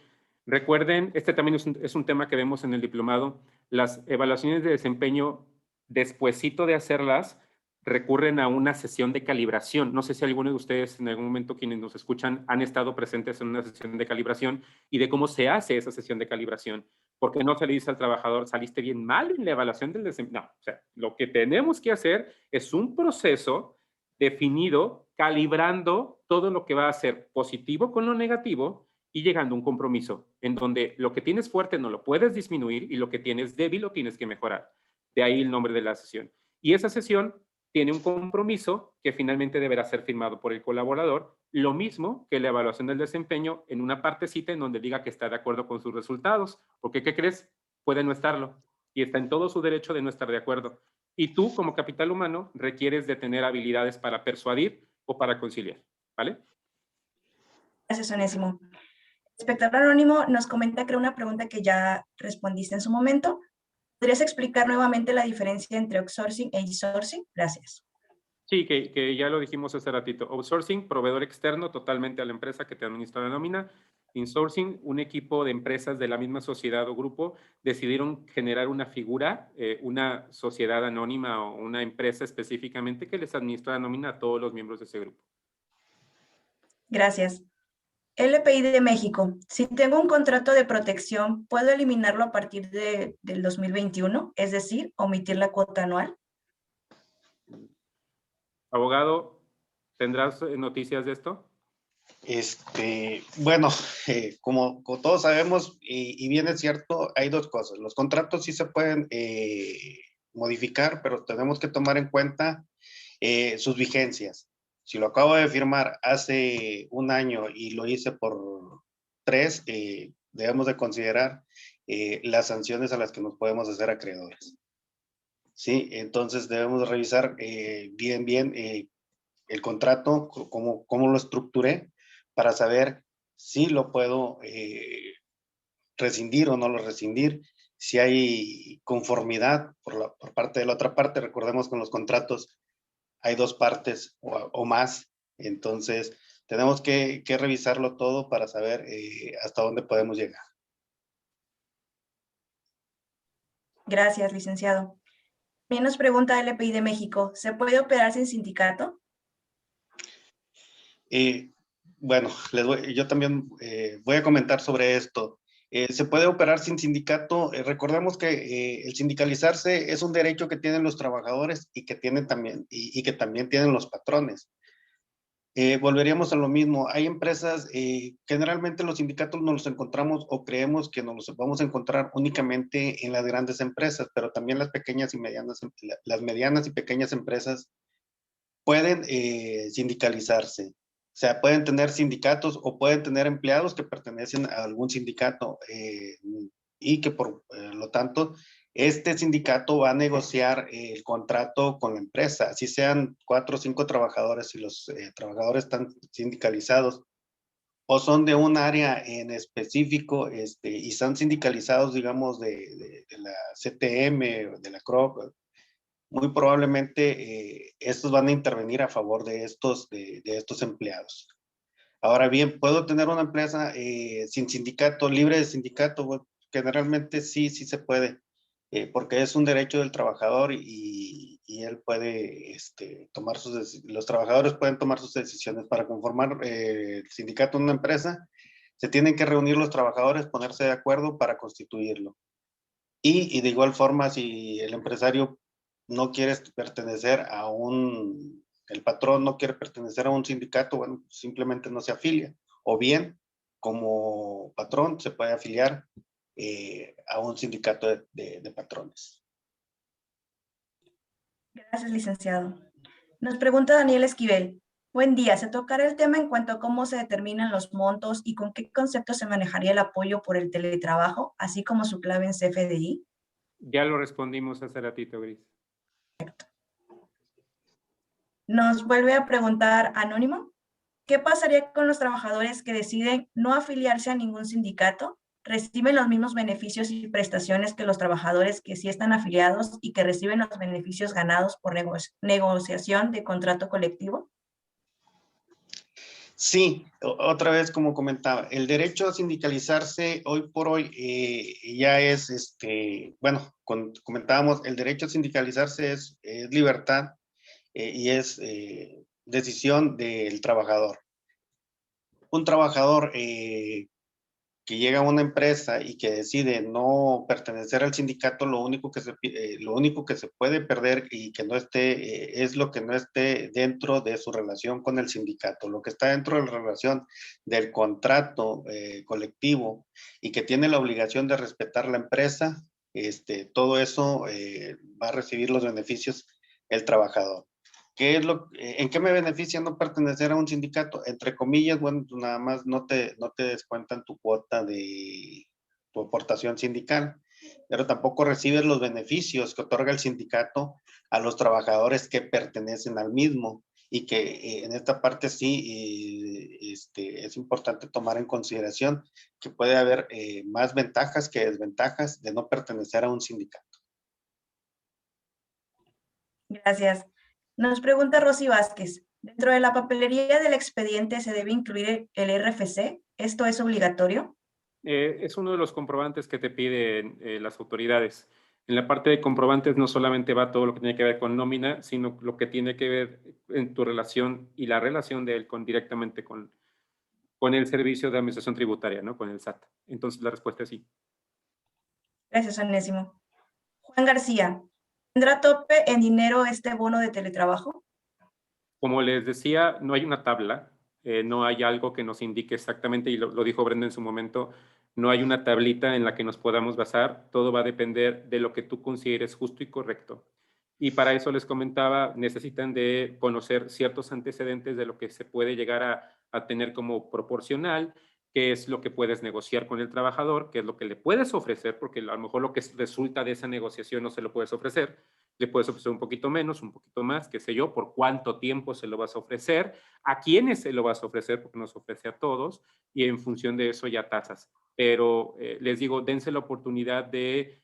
Recuerden, este también es un tema que vemos en el diplomado, las evaluaciones de desempeño, despuesito de hacerlas, recurren a una sesión de calibración. No sé si alguno de ustedes en algún momento, quienes nos escuchan, han estado presentes en una sesión de calibración y de cómo se hace esa sesión de calibración. Porque no se le dice al trabajador, saliste bien mal en la evaluación del desempeño. No, o sea, lo que tenemos que hacer es un proceso definido, calibrando todo lo que va a ser positivo con lo negativo y llegando a un compromiso en donde lo que tienes fuerte no lo puedes disminuir y lo que tienes débil lo tienes que mejorar. De ahí el nombre de la sesión. Y esa sesión tiene un compromiso que finalmente deberá ser firmado por el colaborador, lo mismo que la evaluación del desempeño en una partecita en donde diga que está de acuerdo con sus resultados, porque ¿qué crees? Puede no estarlo y está en todo su derecho de no estar de acuerdo. Y tú, como capital humano, requieres de tener habilidades para persuadir o para conciliar, ¿vale? Gracias, Onésimo. Espectador Anónimo nos comenta, creo, una pregunta que ya respondiste en su momento. ¿Podrías explicar nuevamente la diferencia entre outsourcing e insourcing? Gracias. Sí, que ya lo dijimos hace ratito. Outsourcing, proveedor externo totalmente a la empresa que te administra la nómina. Insourcing, un equipo de empresas de la misma sociedad o grupo decidieron generar una figura, una sociedad anónima o una empresa específicamente que les administra la nómina a todos los miembros de ese grupo. Gracias. LPI de México. Si tengo un contrato de protección, ¿puedo eliminarlo a partir del 2021? Es decir, omitir la cuota anual. Abogado, ¿tendrás noticias de esto? Bueno, como todos sabemos, y bien es cierto, hay 2 cosas. Los contratos sí se pueden modificar, pero tenemos que tomar en cuenta sus vigencias. Si lo acabo de firmar hace un año y lo hice por 3, debemos de considerar las sanciones a las que nos podemos hacer acreedores. Sí, entonces debemos revisar bien el contrato, cómo lo estructuré, para saber si lo puedo rescindir o no lo rescindir, si hay conformidad por parte de la otra parte. Recordemos que en los contratos hay 2 partes o más, entonces tenemos que revisarlo todo para saber hasta dónde podemos llegar. Gracias, licenciado. Bien, nos pregunta LPI de México, ¿se puede operar sin sindicato? Bueno, yo también voy a comentar sobre esto. Se puede operar sin sindicato. Recordemos que el sindicalizarse es un derecho que tienen los trabajadores y que tienen también, y que también tienen los patrones. Volveríamos a lo mismo. Hay empresas, generalmente los sindicatos nos los encontramos o creemos que nos los vamos a encontrar únicamente en las grandes empresas, pero también las pequeñas y medianas, las medianas y pequeñas empresas pueden sindicalizarse. O sea, pueden tener sindicatos o pueden tener empleados que pertenecen a algún sindicato y que por lo tanto este sindicato va a negociar el contrato con la empresa, así sean 4 o 5 trabajadores y los trabajadores están sindicalizados o son de un área en específico y están sindicalizados, digamos, de la CTM, de la CROC. Muy probablemente estos van a intervenir a favor de estos empleados. Ahora bien, ¿puedo tener una empresa sin sindicato, libre de sindicato? Bueno, generalmente sí se puede, porque es un derecho del trabajador y él puede tomar los trabajadores pueden tomar sus decisiones para conformar el sindicato en una empresa. Se tienen que reunir los trabajadores, ponerse de acuerdo para constituirlo. Y de igual forma, si el empresario no quiere pertenecer el patrón no quiere pertenecer a un sindicato, bueno, simplemente no se afilia. O bien, como patrón, se puede afiliar a un sindicato de patrones. Gracias, licenciado. Nos pregunta Daniel Esquivel. Buen día, se tocará el tema en cuanto a cómo se determinan los montos y con qué conceptos se manejaría el apoyo por el teletrabajo, así como su clave en CFDI. Ya lo respondimos hace ratito, Gris. Nos vuelve a preguntar Anónimo. ¿Qué pasaría con los trabajadores que deciden no afiliarse a ningún sindicato? ¿Reciben los mismos beneficios y prestaciones que los trabajadores que sí están afiliados y que reciben los beneficios ganados por negociación de contrato colectivo? Sí, otra vez como comentaba, el derecho a sindicalizarse hoy por hoy ya es, bueno, comentábamos, el derecho a sindicalizarse es libertad y es decisión del trabajador. Un trabajador que llega a una empresa y que decide no pertenecer al sindicato, lo único que se puede perder y que no esté, es lo que no esté dentro de su relación con el sindicato. Lo que está dentro de la relación del contrato colectivo y que tiene la obligación de respetar la empresa, todo eso va a recibir los beneficios el trabajador. ¿En qué me beneficia no pertenecer a un sindicato? Entre comillas, bueno, pues nada más no te descuentan tu cuota de tu aportación sindical, pero tampoco recibes los beneficios que otorga el sindicato a los trabajadores que pertenecen al mismo y que en esta parte sí es importante tomar en consideración que puede haber más ventajas que desventajas de no pertenecer a un sindicato. Gracias. Nos pregunta Rosy Vázquez. ¿Dentro de la papelería del expediente se debe incluir el RFC? ¿Esto es obligatorio? Es uno de los comprobantes que te piden las autoridades. En la parte de comprobantes no solamente va todo lo que tiene que ver con nómina, sino lo que tiene que ver en tu relación y la relación de él directamente con el servicio de administración tributaria, ¿no? Con el SAT. Entonces la respuesta es sí. Gracias, Onésimo. Juan García. ¿Tendrá tope en dinero este bono de teletrabajo? Como les decía, no hay una tabla, no hay algo que nos indique exactamente, y lo dijo Brenda en su momento, no hay una tablita en la que nos podamos basar, todo va a depender de lo que tú consideres justo y correcto. Y para eso les comentaba, necesitan de conocer ciertos antecedentes de lo que se puede llegar a tener como proporcional, qué es lo que puedes negociar con el trabajador, qué es lo que le puedes ofrecer, porque a lo mejor lo que resulta de esa negociación no se lo puedes ofrecer, le puedes ofrecer un poquito menos, un poquito más, qué sé yo, por cuánto tiempo se lo vas a ofrecer, a quiénes se lo vas a ofrecer, porque nos ofrece a todos, y en función de eso ya tasas. Pero les digo, dense la oportunidad de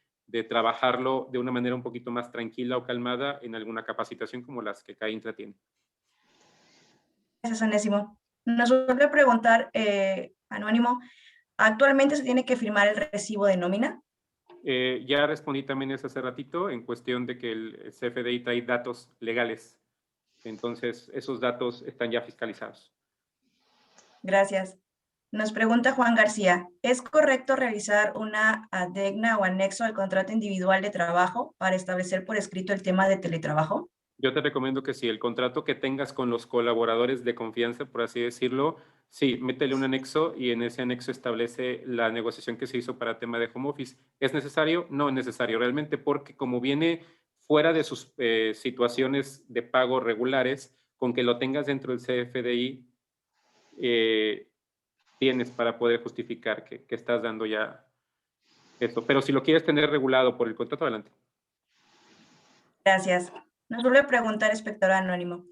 trabajarlo de una manera un poquito más tranquila o calmada en alguna capacitación como las que CAINTRA tiene. Gracias, Onésimo. Nos vuelve a preguntar, Anónimo, ¿actualmente se tiene que firmar el recibo de nómina? Ya respondí también eso hace ratito en cuestión de que el CFDI trae datos legales. Entonces, esos datos están ya fiscalizados. Gracias. Nos pregunta Juan García, ¿es correcto realizar una adegna o anexo al contrato individual de trabajo para establecer por escrito el tema de teletrabajo? Yo te recomiendo que sí, el contrato que tengas con los colaboradores de confianza, por así decirlo, sí, métele un anexo y en ese anexo establece la negociación que se hizo para tema de home office. ¿Es necesario? No es necesario realmente, porque como viene fuera de sus situaciones de pago regulares, con que lo tengas dentro del CFDI, tienes para poder justificar que estás dando ya esto. Pero si lo quieres tener regulado por el contrato, adelante. Gracias. Nos vuelve a preguntar espectador anónimo.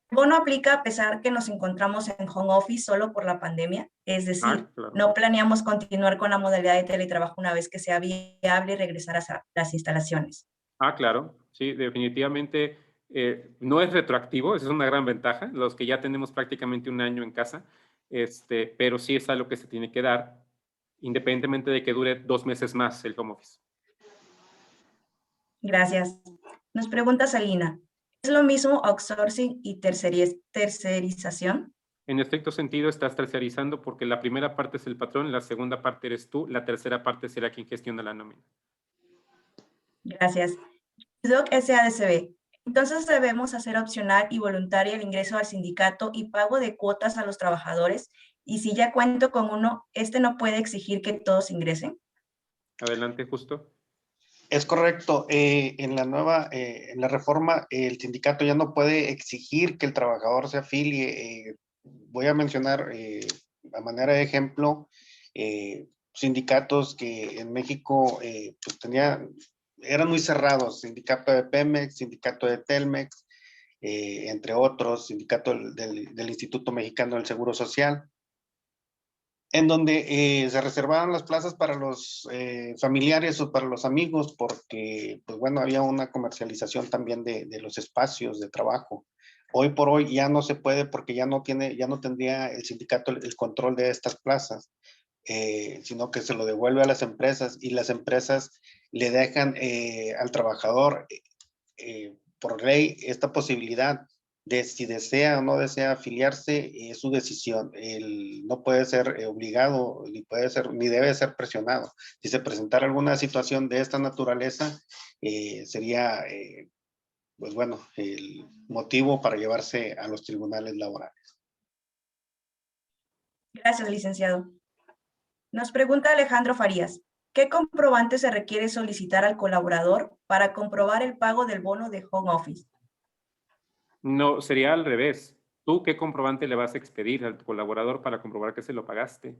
¿El bono aplica a pesar que nos encontramos en home office solo por la pandemia? Es decir, Claro. no planeamos continuar con la modalidad de teletrabajo una vez que sea viable y regresar a las instalaciones. Claro, sí, definitivamente no es retroactivo, esa es una gran ventaja, los que ya tenemos prácticamente un año en casa, pero sí es algo que se tiene que dar, independientemente de que dure 2 meses más el home office. Gracias. Nos pregunta Salina, ¿es lo mismo outsourcing y tercerización? En estricto sentido, estás tercerizando porque la primera parte es el patrón, la segunda parte eres tú, la tercera parte será quien gestiona la nómina. Gracias. Doc SADCB. Entonces debemos hacer opcional y voluntaria el ingreso al sindicato y pago de cuotas a los trabajadores. Y si ya cuento con uno, ¿este no puede exigir que todos ingresen? Adelante, justo. Es correcto. En la reforma, el sindicato ya no puede exigir que el trabajador se afilie. Voy a mencionar a manera de ejemplo sindicatos que en México pues eran muy cerrados, sindicato de Pemex, sindicato de Telmex, entre otros, sindicato del Instituto Mexicano del Seguro Social, en donde se reservaban las plazas para los familiares o para los amigos, porque, pues bueno, había una comercialización también de los espacios de trabajo. Hoy por hoy ya no se puede porque ya no tendría el sindicato el control de estas plazas, sino que se lo devuelve a las empresas y las empresas le dejan al trabajador por ley esta posibilidad de si desea o no desea afiliarse, es su decisión. Él no puede ser obligado, ni debe ser presionado. Si se presentara alguna situación de esta naturaleza, sería, pues bueno, el motivo para llevarse a los tribunales laborales. Gracias, licenciado. Nos pregunta Alejandro Farías, ¿qué comprobante se requiere solicitar al colaborador para comprobar el pago del bono de home office? No, sería al revés. ¿Tú qué comprobante le vas a expedir al colaborador para comprobar que se lo pagaste?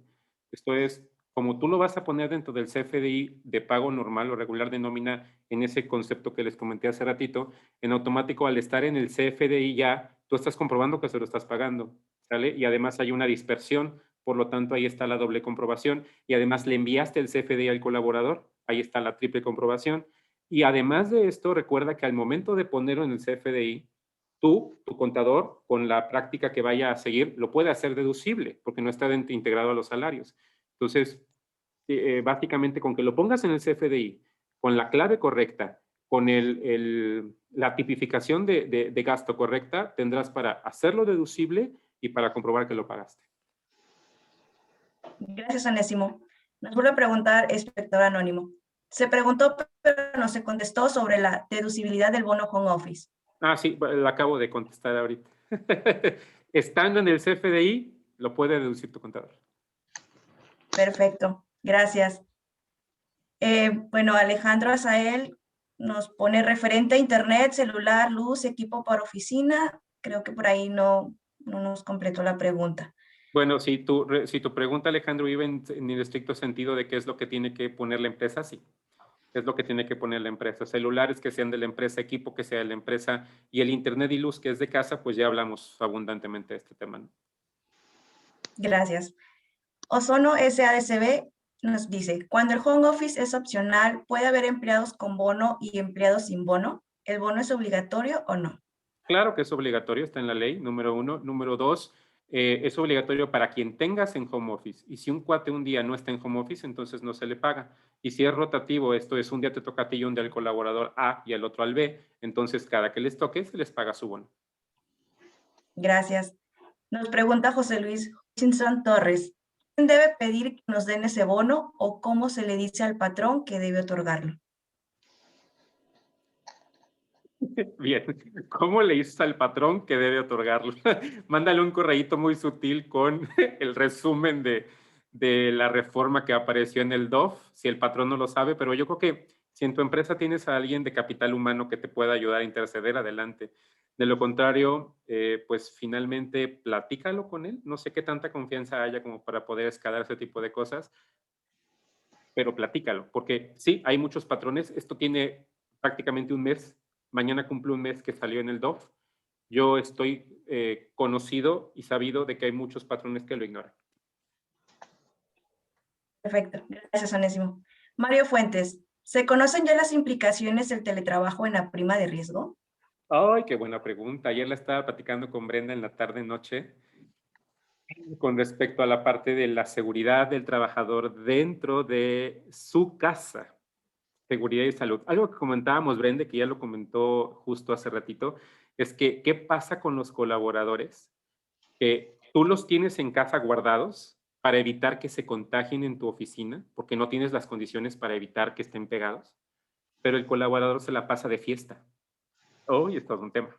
Esto es, como tú lo vas a poner dentro del CFDI de pago normal o regular de nómina en ese concepto que les comenté hace ratito, en automático al estar en el CFDI ya, tú estás comprobando que se lo estás pagando, ¿sale? Y además hay una dispersión, por lo tanto ahí está la doble comprobación y además le enviaste el CFDI al colaborador, ahí está la triple comprobación. Y además de esto, recuerda que al momento de ponerlo en el CFDI, tú, tu contador, con la práctica que vaya a seguir, lo puede hacer deducible, porque no está integrado a los salarios. Entonces, básicamente con que lo pongas en el CFDI, con la clave correcta, con la tipificación de gasto correcta, tendrás para hacerlo deducible y para comprobar que lo pagaste. Gracias, Onésimo. Nos vuelve a preguntar espectador anónimo. Se preguntó, pero no se contestó sobre la deducibilidad del bono home office. Sí, la acabo de contestar ahorita. Estando en el CFDI, lo puede deducir tu contador. Perfecto, gracias. Bueno, Alejandro Azael nos pone referente a internet, celular, luz, equipo para oficina. Creo que por ahí no nos completó la pregunta. Bueno, si tu pregunta, Alejandro, iba en el estricto sentido de qué es lo que tiene que poner la empresa, sí. Es lo que tiene que poner la empresa. Celulares que sean de la empresa, equipo que sea de la empresa, y el internet y luz que es de casa, pues ya hablamos abundantemente de este tema, ¿no? Gracias. Ozono SADCB nos dice, cuando el home office es opcional, ¿puede haber empleados con bono y empleados sin bono? ¿El bono es obligatorio o no? Claro que es obligatorio, está en la ley, número 1. Número 2, es obligatorio para quien tengas en home office. Y si un cuate un día no está en home office, entonces no se le paga. Y si es rotativo, esto es un día te toca a ti y un día al colaborador A y al otro al B, entonces cada que les toque se les paga su bono. Gracias. Nos pregunta José Luis Hutchinson Torres, ¿quién debe pedir que nos den ese bono o cómo se le dice al patrón que debe otorgarlo? Bien, ¿cómo le dices al patrón que debe otorgarlo? Mándale un correíto muy sutil con el resumen de la reforma que apareció en el DOF, si el patrón no lo sabe, pero yo creo que si en tu empresa tienes a alguien de capital humano que te pueda ayudar a interceder, adelante. De lo contrario, pues finalmente platícalo con él. No sé qué tanta confianza haya como para poder escalar ese tipo de cosas, pero platícalo, porque sí, hay muchos patrones. Esto tiene prácticamente un mes. Mañana cumple un mes que salió en el DOF. Yo estoy conocido y sabido de que hay muchos patrones que lo ignoran. Perfecto, gracias, Onésimo. Mario Fuentes, ¿se conocen ya las implicaciones del teletrabajo en la prima de riesgo? Ay, qué buena pregunta. Ayer la estaba platicando con Brenda en la tarde-noche con respecto a la parte de la seguridad del trabajador dentro de su casa. Seguridad y salud. Algo que comentábamos, Brenda, que ya lo comentó justo hace ratito, es que ¿qué pasa con los colaboradores? Que tú los tienes en casa guardados para evitar que se contagien en tu oficina, porque no tienes las condiciones para evitar que estén pegados, pero el colaborador se la pasa de fiesta. Oh, y esto es un tema.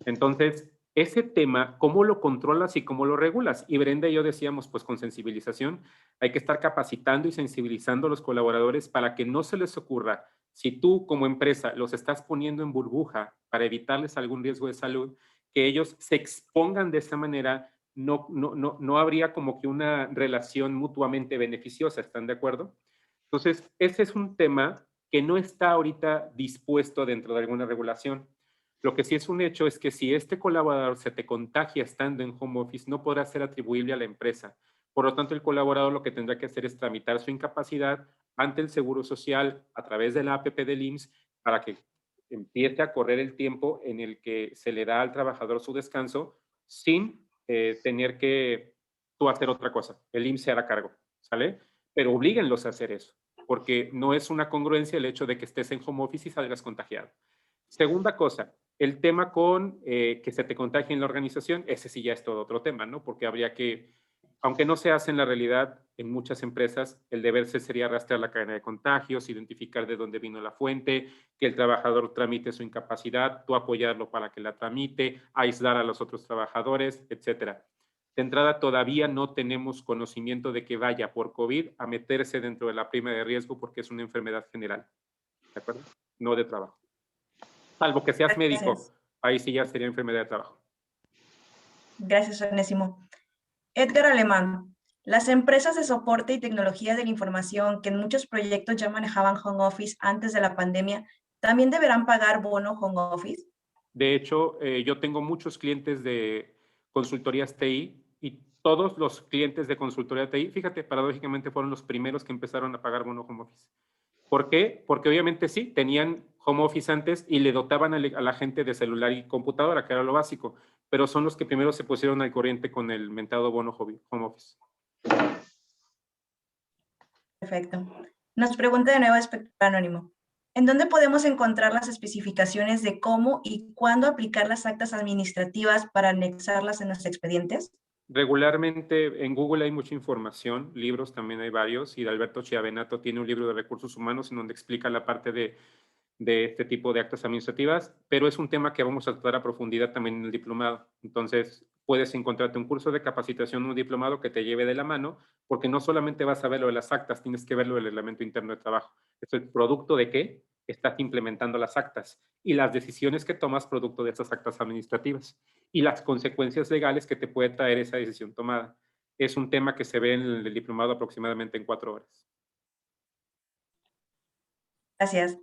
Entonces, ese tema, ¿cómo lo controlas y cómo lo regulas? Y Brenda y yo decíamos, pues con sensibilización, hay que estar capacitando y sensibilizando a los colaboradores para que no se les ocurra, si tú como empresa los estás poniendo en burbuja para evitarles algún riesgo de salud, que ellos se expongan de esa manera, no habría como que una relación mutuamente beneficiosa, ¿están de acuerdo? Entonces, ese es un tema que no está ahorita dispuesto dentro de alguna regulación. Lo que sí es un hecho es que si este colaborador se te contagia estando en home office, no podrá ser atribuible a la empresa. Por lo tanto, el colaborador lo que tendrá que hacer es tramitar su incapacidad ante el Seguro Social a través de la APP del IMSS para que empiece a correr el tiempo en el que se le da al trabajador su descanso sin tener que tú hacer otra cosa. El IMSS se hará cargo, ¿sale? Pero oblíguenlos a hacer eso, porque no es una congruencia el hecho de que estés en home office y salgas contagiado. Segunda cosa, el tema con que se te contagie en la organización, ese sí ya es todo otro tema, ¿no? Porque habría que, aunque no se hace en la realidad en muchas empresas, el deber ser sería rastrear la cadena de contagios, identificar de dónde vino la fuente, que el trabajador tramite su incapacidad, tú apoyarlo para que la tramite, aislar a los otros trabajadores, etcétera. De entrada, todavía no tenemos conocimiento de que vaya por COVID a meterse dentro de la prima de riesgo porque es una enfermedad general, ¿de acuerdo? No de trabajo. Salvo que seas médico, Gracias. ahí sí ya sería enfermedad de trabajo. Gracias, Onésimo. Edgar Alemán, las empresas de soporte y tecnología de la información que en muchos proyectos ya manejaban home office antes de la pandemia, ¿también deberán pagar bono home office? De hecho, yo tengo muchos clientes de consultorías TI y todos los clientes de consultoría TI, fíjate, paradójicamente fueron los primeros que empezaron a pagar bono home office. ¿Por qué? Porque obviamente sí, tenían home office antes y le dotaban a la gente de celular y computadora, que era lo básico, pero son los que primero se pusieron al corriente con el mentado bono home office. Perfecto. Nos pregunta de nuevo Espectro Anónimo. ¿En dónde podemos encontrar las especificaciones de cómo y cuándo aplicar las actas administrativas para anexarlas en los expedientes? Regularmente en Google hay mucha información, libros también hay varios, y de Alberto Chiavenato tiene un libro de recursos humanos en donde explica la parte de este tipo de actas administrativas, pero es un tema que vamos a tratar a profundidad también en el diplomado. Entonces, puedes encontrarte un curso de capacitación, un diplomado que te lleve de la mano, porque no solamente vas a ver lo de las actas, tienes que ver lo del reglamento interno de trabajo. ¿Es el producto de qué? estás implementando las actas y las decisiones que tomas producto de esas actas administrativas y las consecuencias legales que te puede traer esa decisión tomada. Es un tema que se ve en el diplomado aproximadamente en 4 horas. Gracias.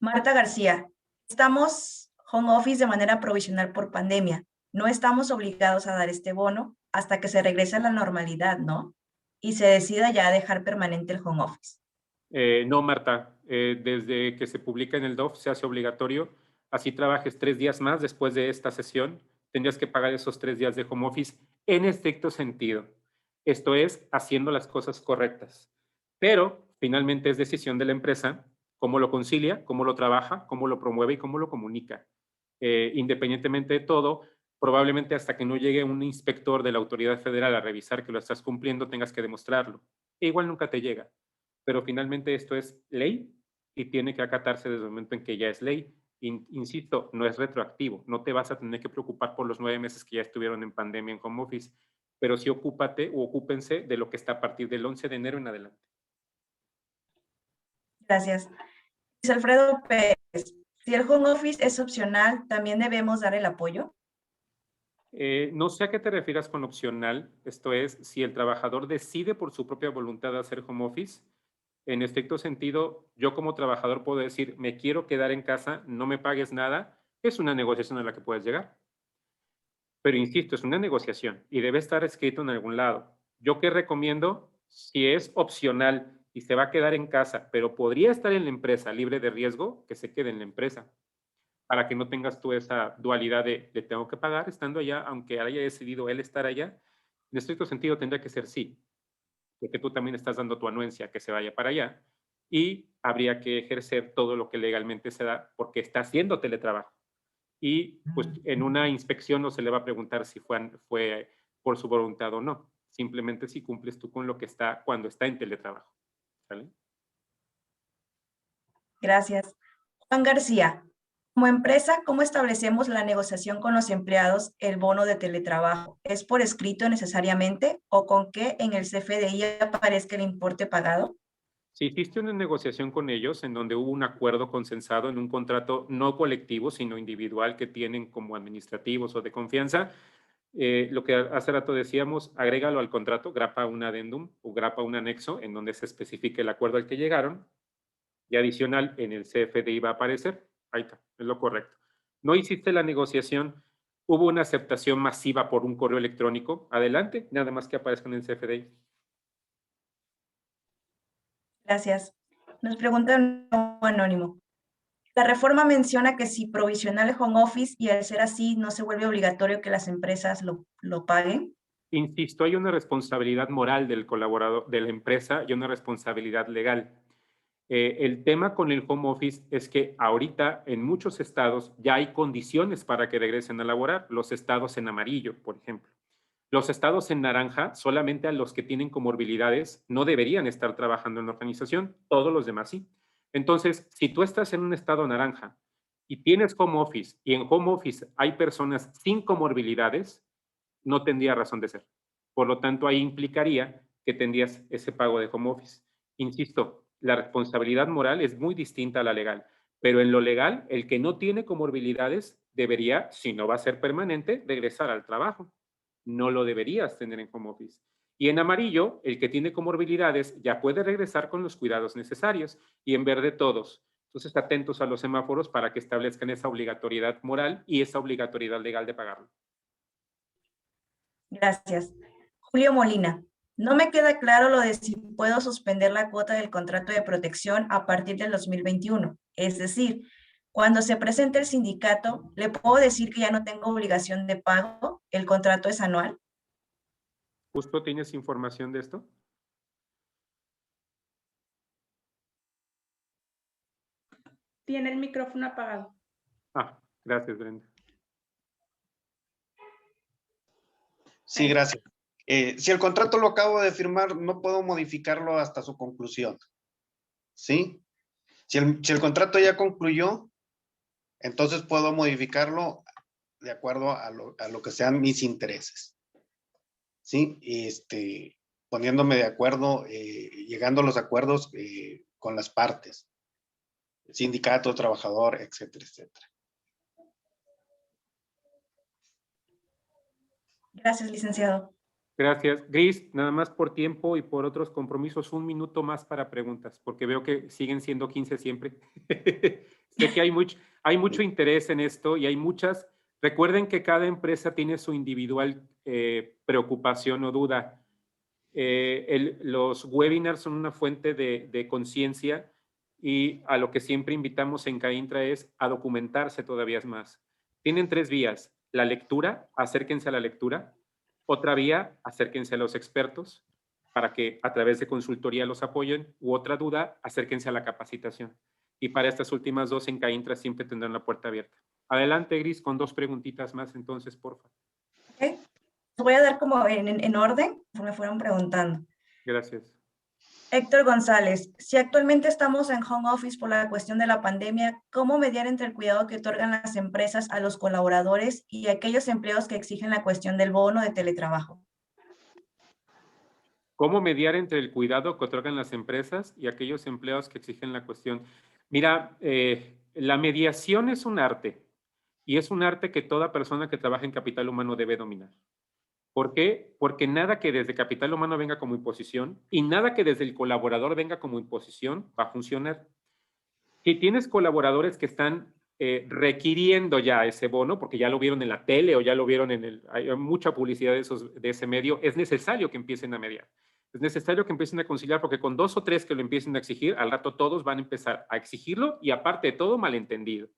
Marta García, estamos home office de manera provisional por pandemia. No estamos obligados a dar este bono hasta que se regrese a la normalidad, ¿no? Y se decida ya dejar permanente el home office. No, Marta, desde que se publica en el DOF se hace obligatorio. Así trabajes 3 días más después de esta sesión, tendrías que pagar esos 3 días de home office en estricto sentido. Esto es, haciendo las cosas correctas. Pero finalmente es decisión de la empresa cómo lo concilia, cómo lo trabaja, cómo lo promueve y cómo lo comunica. Independientemente de todo, probablemente hasta que no llegue un inspector de la autoridad federal a revisar que lo estás cumpliendo, tengas que demostrarlo. E igual nunca te llega. Pero finalmente esto es ley y tiene que acatarse desde el momento en que ya es ley. Insisto, no es retroactivo, no te vas a tener que preocupar por los 9 meses que ya estuvieron en pandemia en home office, pero sí ocúpate o ocúpense de lo que está a partir del 11 de enero en adelante. Gracias. Luis Alfredo Pérez, si el home office es opcional, ¿también debemos dar el apoyo? No sé a qué te refieras con opcional, esto es, si el trabajador decide por su propia voluntad hacer home office, en estricto sentido, yo como trabajador puedo decir, me quiero quedar en casa, no me pagues nada, es una negociación a la que puedes llegar. Pero insisto, es una negociación y debe estar escrito en algún lado. ¿Yo qué recomiendo? Si es opcional y se va a quedar en casa, pero podría estar en la empresa libre de riesgo, que se quede en la empresa, para que no tengas tú esa dualidad de le tengo que pagar estando allá, aunque haya decidido él estar allá. En estricto sentido tendría que ser sí, porque tú también estás dando tu anuencia que se vaya para allá y habría que ejercer todo lo que legalmente se da porque está haciendo teletrabajo. Y pues en una inspección no se le va a preguntar si fue por su voluntad o no, simplemente si cumples tú con lo que está cuando está en teletrabajo. ¿Sale? Gracias. Juan García, como empresa, ¿cómo establecemos la negociación con los empleados el bono de teletrabajo? ¿Es por escrito necesariamente o con que en el CFDI aparezca el importe pagado? Si hiciste una negociación con ellos en donde hubo un acuerdo consensado en un contrato no colectivo, sino individual que tienen como administrativos o de confianza, lo que hace rato decíamos, agrégalo al contrato, grapa un adendum o grapa un anexo en donde se especifique el acuerdo al que llegaron y adicional en el CFDI va a aparecer. Ahí está, es lo correcto. No hiciste la negociación, hubo una aceptación masiva por un correo electrónico, adelante, nada más que aparezca en el CFDI. Gracias. Nos pregunta un anónimo. La reforma menciona que si provisional el home office y al ser así no se vuelve obligatorio que las empresas lo paguen. Insisto, hay una responsabilidad moral del colaborador, de la empresa y una responsabilidad legal. El tema con el home office es que ahorita en muchos estados ya hay condiciones para que regresen a laborar, los estados en amarillo, por ejemplo. Los estados en naranja, solamente a los que tienen comorbilidades no deberían estar trabajando en la organización, todos los demás sí. Entonces, si tú estás en un estado naranja y tienes home office y en home office hay personas sin comorbilidades, no tendría razón de ser. Por lo tanto, ahí implicaría que tendrías ese pago de home office. Insisto, la responsabilidad moral es muy distinta a la legal, pero en lo legal, el que no tiene comorbilidades debería, si no va a ser permanente, regresar al trabajo. No lo deberías tener en home office. Y en amarillo, el que tiene comorbilidades ya puede regresar con los cuidados necesarios y en verde todos. Entonces, atentos a los semáforos para que establezcan esa obligatoriedad moral y esa obligatoriedad legal de pagarlo. Gracias. Julio Molina, no me queda claro lo de si puedo suspender la cuota del contrato de protección a partir del 2021. Es decir, cuando se presente el sindicato, ¿le puedo decir que ya no tengo obligación de pago? ¿El contrato es anual? ¿Justo tienes información de esto? Tiene el micrófono apagado. Gracias, Brenda. Sí, gracias. Si el contrato lo acabo de firmar, no puedo modificarlo hasta su conclusión. ¿Sí? Si el contrato ya concluyó, entonces puedo modificarlo de acuerdo a lo que sean mis intereses. ¿Sí? Poniéndome de acuerdo, llegando a los acuerdos con las partes. sindicato, trabajador, etcétera, etcétera. Gracias, licenciado. Gracias. Gris, nada más por tiempo y por otros compromisos, 1 minuto más para preguntas, porque veo que siguen siendo 15 siempre. Sé que hay mucho interés en esto y hay muchas. Recuerden que cada empresa tiene su individual preocupación o duda. Los webinars son una fuente de conciencia y a lo que siempre invitamos en CAINTRA es a documentarse todavía más. Tienen 3 vías. La lectura, acérquense a la lectura. Otra vía, acérquense a los expertos para que a través de consultoría los apoyen. U otra duda, acérquense a la capacitación. Y para estas últimas 2 en CAINTRA siempre tendrán la puerta abierta. Adelante, Gris, con 2 preguntitas más entonces, porfa. Okay. Voy a dar como en orden, me fueron preguntando. Gracias. Héctor González, si actualmente estamos en home office por la cuestión de la pandemia, ¿cómo mediar entre el cuidado que otorgan las empresas a los colaboradores y aquellos empleados que exigen la cuestión del bono de teletrabajo? ¿Cómo mediar entre el cuidado que otorgan las empresas y aquellos empleados que exigen la cuestión? Mira, la mediación es un arte y es un arte que toda persona que trabaja en capital humano debe dominar. ¿Por qué? Porque nada que desde capital humano venga como imposición y nada que desde el colaborador venga como imposición va a funcionar. Si tienes colaboradores que están requiriendo ya ese bono, porque ya lo vieron en la tele o ya lo vieron hay mucha publicidad de ese medio, es necesario que empiecen a mediar. Es necesario que empiecen a conciliar porque con 2 o 3 que lo empiecen a exigir, al rato todos van a empezar a exigirlo y aparte de todo, malentendido.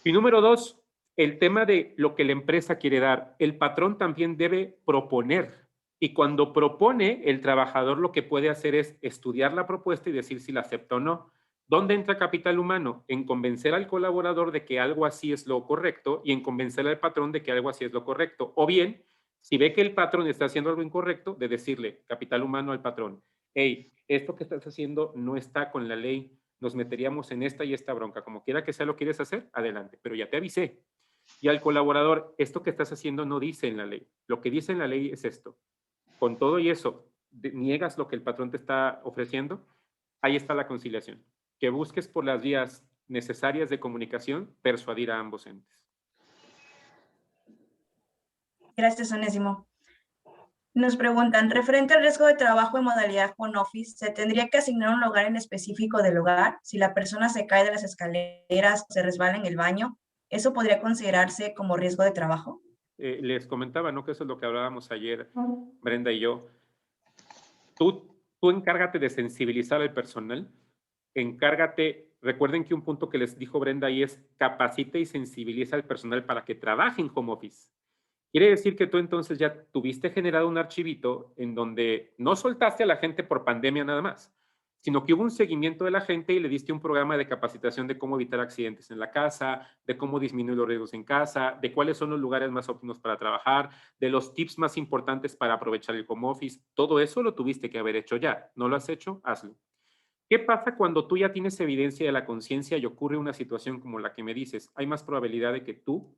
Y número 2, el tema de lo que la empresa quiere dar. El patrón también debe proponer. Y cuando propone, el trabajador lo que puede hacer es estudiar la propuesta y decir si la acepta o no. ¿Dónde entra capital humano? En convencer al colaborador de que algo así es lo correcto y en convencer al patrón de que algo así es lo correcto. O bien, si ve que el patrón está haciendo algo incorrecto, de decirle, capital humano al patrón, hey, esto que estás haciendo no está con la ley, nos meteríamos en esta y esta bronca. Como quiera que sea lo quieres hacer, adelante, pero ya te avisé. Y al colaborador, esto que estás haciendo no dice en la ley. Lo que dice en la ley es esto. Con todo y eso, niegas lo que el patrón te está ofreciendo, ahí está la conciliación. Que busques por las vías necesarias de comunicación persuadir a ambos entes. Gracias, Onésimo. Nos preguntan, referente al riesgo de trabajo en modalidad home office, ¿se tendría que asignar un lugar en específico del hogar? Si la persona se cae de las escaleras o se resbala en el baño, ¿eso podría considerarse como riesgo de trabajo? Les comentaba, ¿no? Que eso es lo que hablábamos ayer, Brenda y yo. Tú encárgate de sensibilizar al personal, recuerden que un punto que les dijo Brenda ahí es capacita y sensibiliza al personal para que trabaje en home office. Quiere decir que tú entonces ya tuviste generado un archivito en donde no soltaste a la gente por pandemia nada más, sino que hubo un seguimiento de la gente y le diste un programa de capacitación de cómo evitar accidentes en la casa, de cómo disminuir los riesgos en casa, de cuáles son los lugares más óptimos para trabajar, de los tips más importantes para aprovechar el home office. Todo eso lo tuviste que haber hecho ya. ¿No lo has hecho? Hazlo. ¿Qué pasa cuando tú ya tienes evidencia de la conciencia y ocurre una situación como la que me dices? Hay más probabilidad de que tú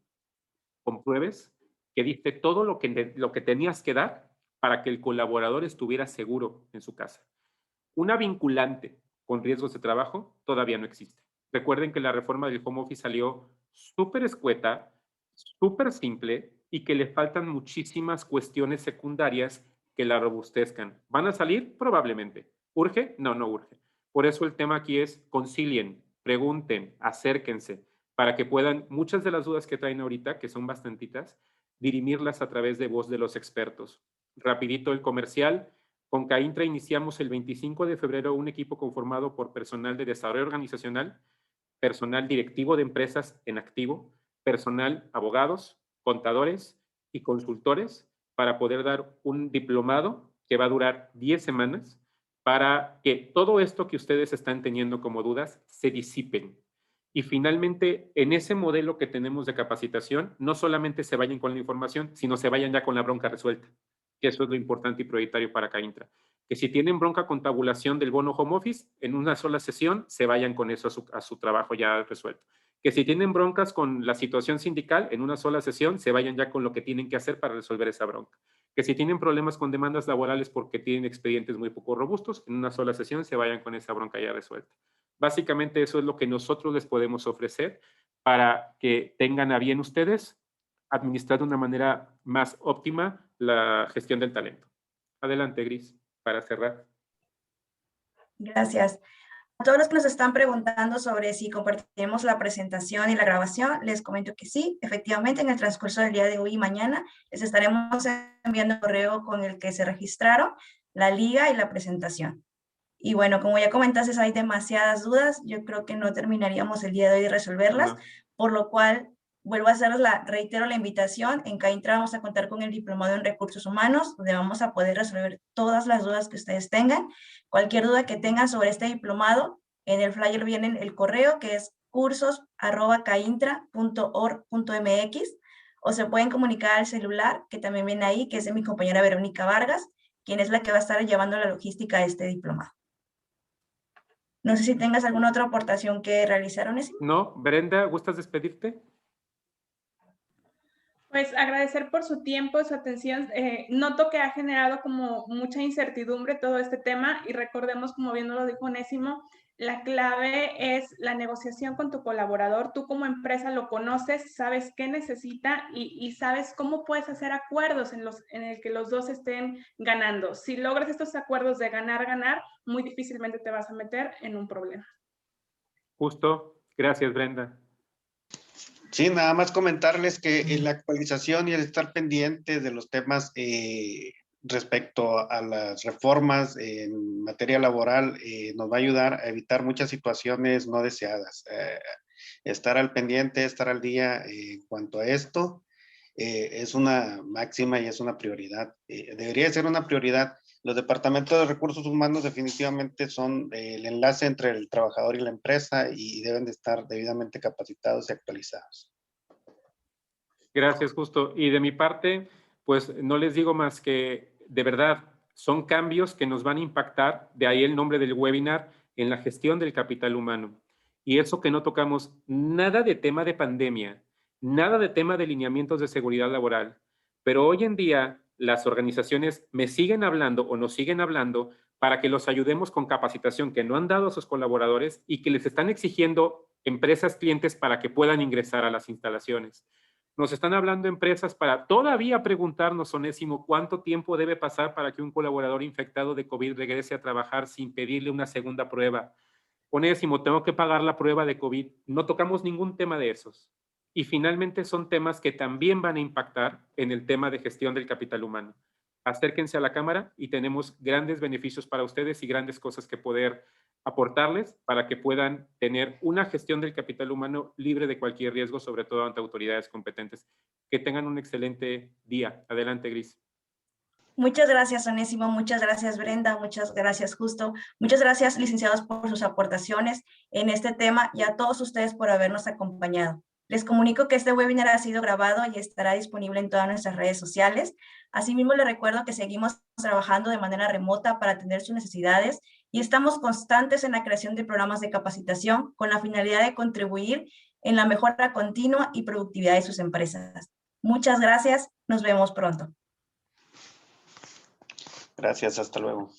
compruebes que diste todo lo que tenías que dar para que el colaborador estuviera seguro en su casa. Una vinculante con riesgos de trabajo todavía no existe. Recuerden que la reforma del home office salió súper escueta, súper simple y que le faltan muchísimas cuestiones secundarias que la robustezcan. ¿Van a salir? Probablemente. ¿Urge? No, no urge. Por eso el tema aquí es concilien, pregunten, acérquense, para que puedan, muchas de las dudas que traen ahorita, que son bastantitas, dirimirlas a través de voz de los expertos. Rapidito el comercial. Con CAINTRA iniciamos el 25 de febrero un equipo conformado por personal de desarrollo organizacional, personal directivo de empresas en activo, personal, abogados, contadores y consultores para poder dar un diplomado que va a durar 10 semanas para que todo esto que ustedes están teniendo como dudas se disipen. Y finalmente, en ese modelo que tenemos de capacitación, no solamente se vayan con la información, sino se vayan ya con la bronca resuelta, que eso es lo importante y prioritario para CAINTRA. Que si tienen bronca con tabulación del bono home office, en una sola sesión se vayan con eso a su trabajo ya resuelto. Que si tienen broncas con la situación sindical, en una sola sesión se vayan ya con lo que tienen que hacer para resolver esa bronca. Que si tienen problemas con demandas laborales porque tienen expedientes muy poco robustos, en una sola sesión se vayan con esa bronca ya resuelta. Básicamente eso es lo que nosotros les podemos ofrecer para que tengan a bien ustedes administrar de una manera más óptima la gestión del talento. Adelante, Gris, para cerrar. Gracias. A todos los que nos están preguntando sobre si compartiremos la presentación y la grabación, les comento que sí, efectivamente en el transcurso del día de hoy y mañana les estaremos enviando un correo con el que se registraron, la liga y la presentación. Y bueno, como ya comentaste, hay demasiadas dudas, yo creo que no terminaríamos el día de hoy de resolverlas, por lo cual vuelvo a reitero la invitación, en CAINTRA vamos a contar con el diplomado en recursos humanos, donde vamos a poder resolver todas las dudas que ustedes tengan. Cualquier duda que tengan sobre este diplomado, en el flyer viene el correo que es cursos@caintra.org.mx, o se pueden comunicar al celular, que también viene ahí, que es de mi compañera Verónica Vargas, quien es la que va a estar llevando la logística de este diplomado. No sé si tengas alguna otra aportación que realizar, Onésimo. No, Brenda, ¿gustas despedirte? Pues agradecer por su tiempo, su atención. Noto que ha generado como mucha incertidumbre todo este tema y recordemos, como bien nos lo dijo Onésimo, la clave es la negociación con tu colaborador. Tú como empresa lo conoces, sabes qué necesita y sabes cómo puedes hacer acuerdos en el que los dos estén ganando. Si logras estos acuerdos de ganar, muy difícilmente te vas a meter en un problema. Justo. Gracias, Brenda. Sí, nada más comentarles que en la actualización y el estar pendiente de los temas respecto a las reformas en materia laboral nos va a ayudar a evitar muchas situaciones no deseadas. Estar al pendiente, estar al día en cuanto a esto es una máxima y es una prioridad. Debería ser una prioridad. Los departamentos de recursos humanos definitivamente son el enlace entre el trabajador y la empresa y deben de estar debidamente capacitados y actualizados. Gracias, Justo. Y de mi parte, pues no les digo más que, de verdad, son cambios que nos van a impactar, de ahí el nombre del webinar, en la gestión del capital humano. Y eso que no tocamos nada de tema de pandemia, nada de tema de lineamientos de seguridad laboral, pero hoy en día las organizaciones me siguen hablando o nos siguen hablando para que los ayudemos con capacitación que no han dado a sus colaboradores y que les están exigiendo empresas clientes para que puedan ingresar a las instalaciones. Nos están hablando empresas para todavía preguntarnos, Onésimo, cuánto tiempo debe pasar para que un colaborador infectado de COVID regrese a trabajar sin pedirle una segunda prueba. Onésimo, tengo que pagar la prueba de COVID. No tocamos ningún tema de esos. Y finalmente son temas que también van a impactar en el tema de gestión del capital humano. Acérquense a la cámara y tenemos grandes beneficios para ustedes y grandes cosas que poder aportarles para que puedan tener una gestión del capital humano libre de cualquier riesgo, sobre todo ante autoridades competentes. Que tengan un excelente día. Adelante, Gris. Muchas gracias, Onésimo. Muchas gracias, Brenda. Muchas gracias, Justo. Muchas gracias, licenciados, por sus aportaciones en este tema y a todos ustedes por habernos acompañado. Les comunico que este webinar ha sido grabado y estará disponible en todas nuestras redes sociales. Asimismo, les recuerdo que seguimos trabajando de manera remota para atender sus necesidades y estamos constantes en la creación de programas de capacitación con la finalidad de contribuir en la mejora continua y productividad de sus empresas. Muchas gracias. Nos vemos pronto. Gracias. Hasta luego.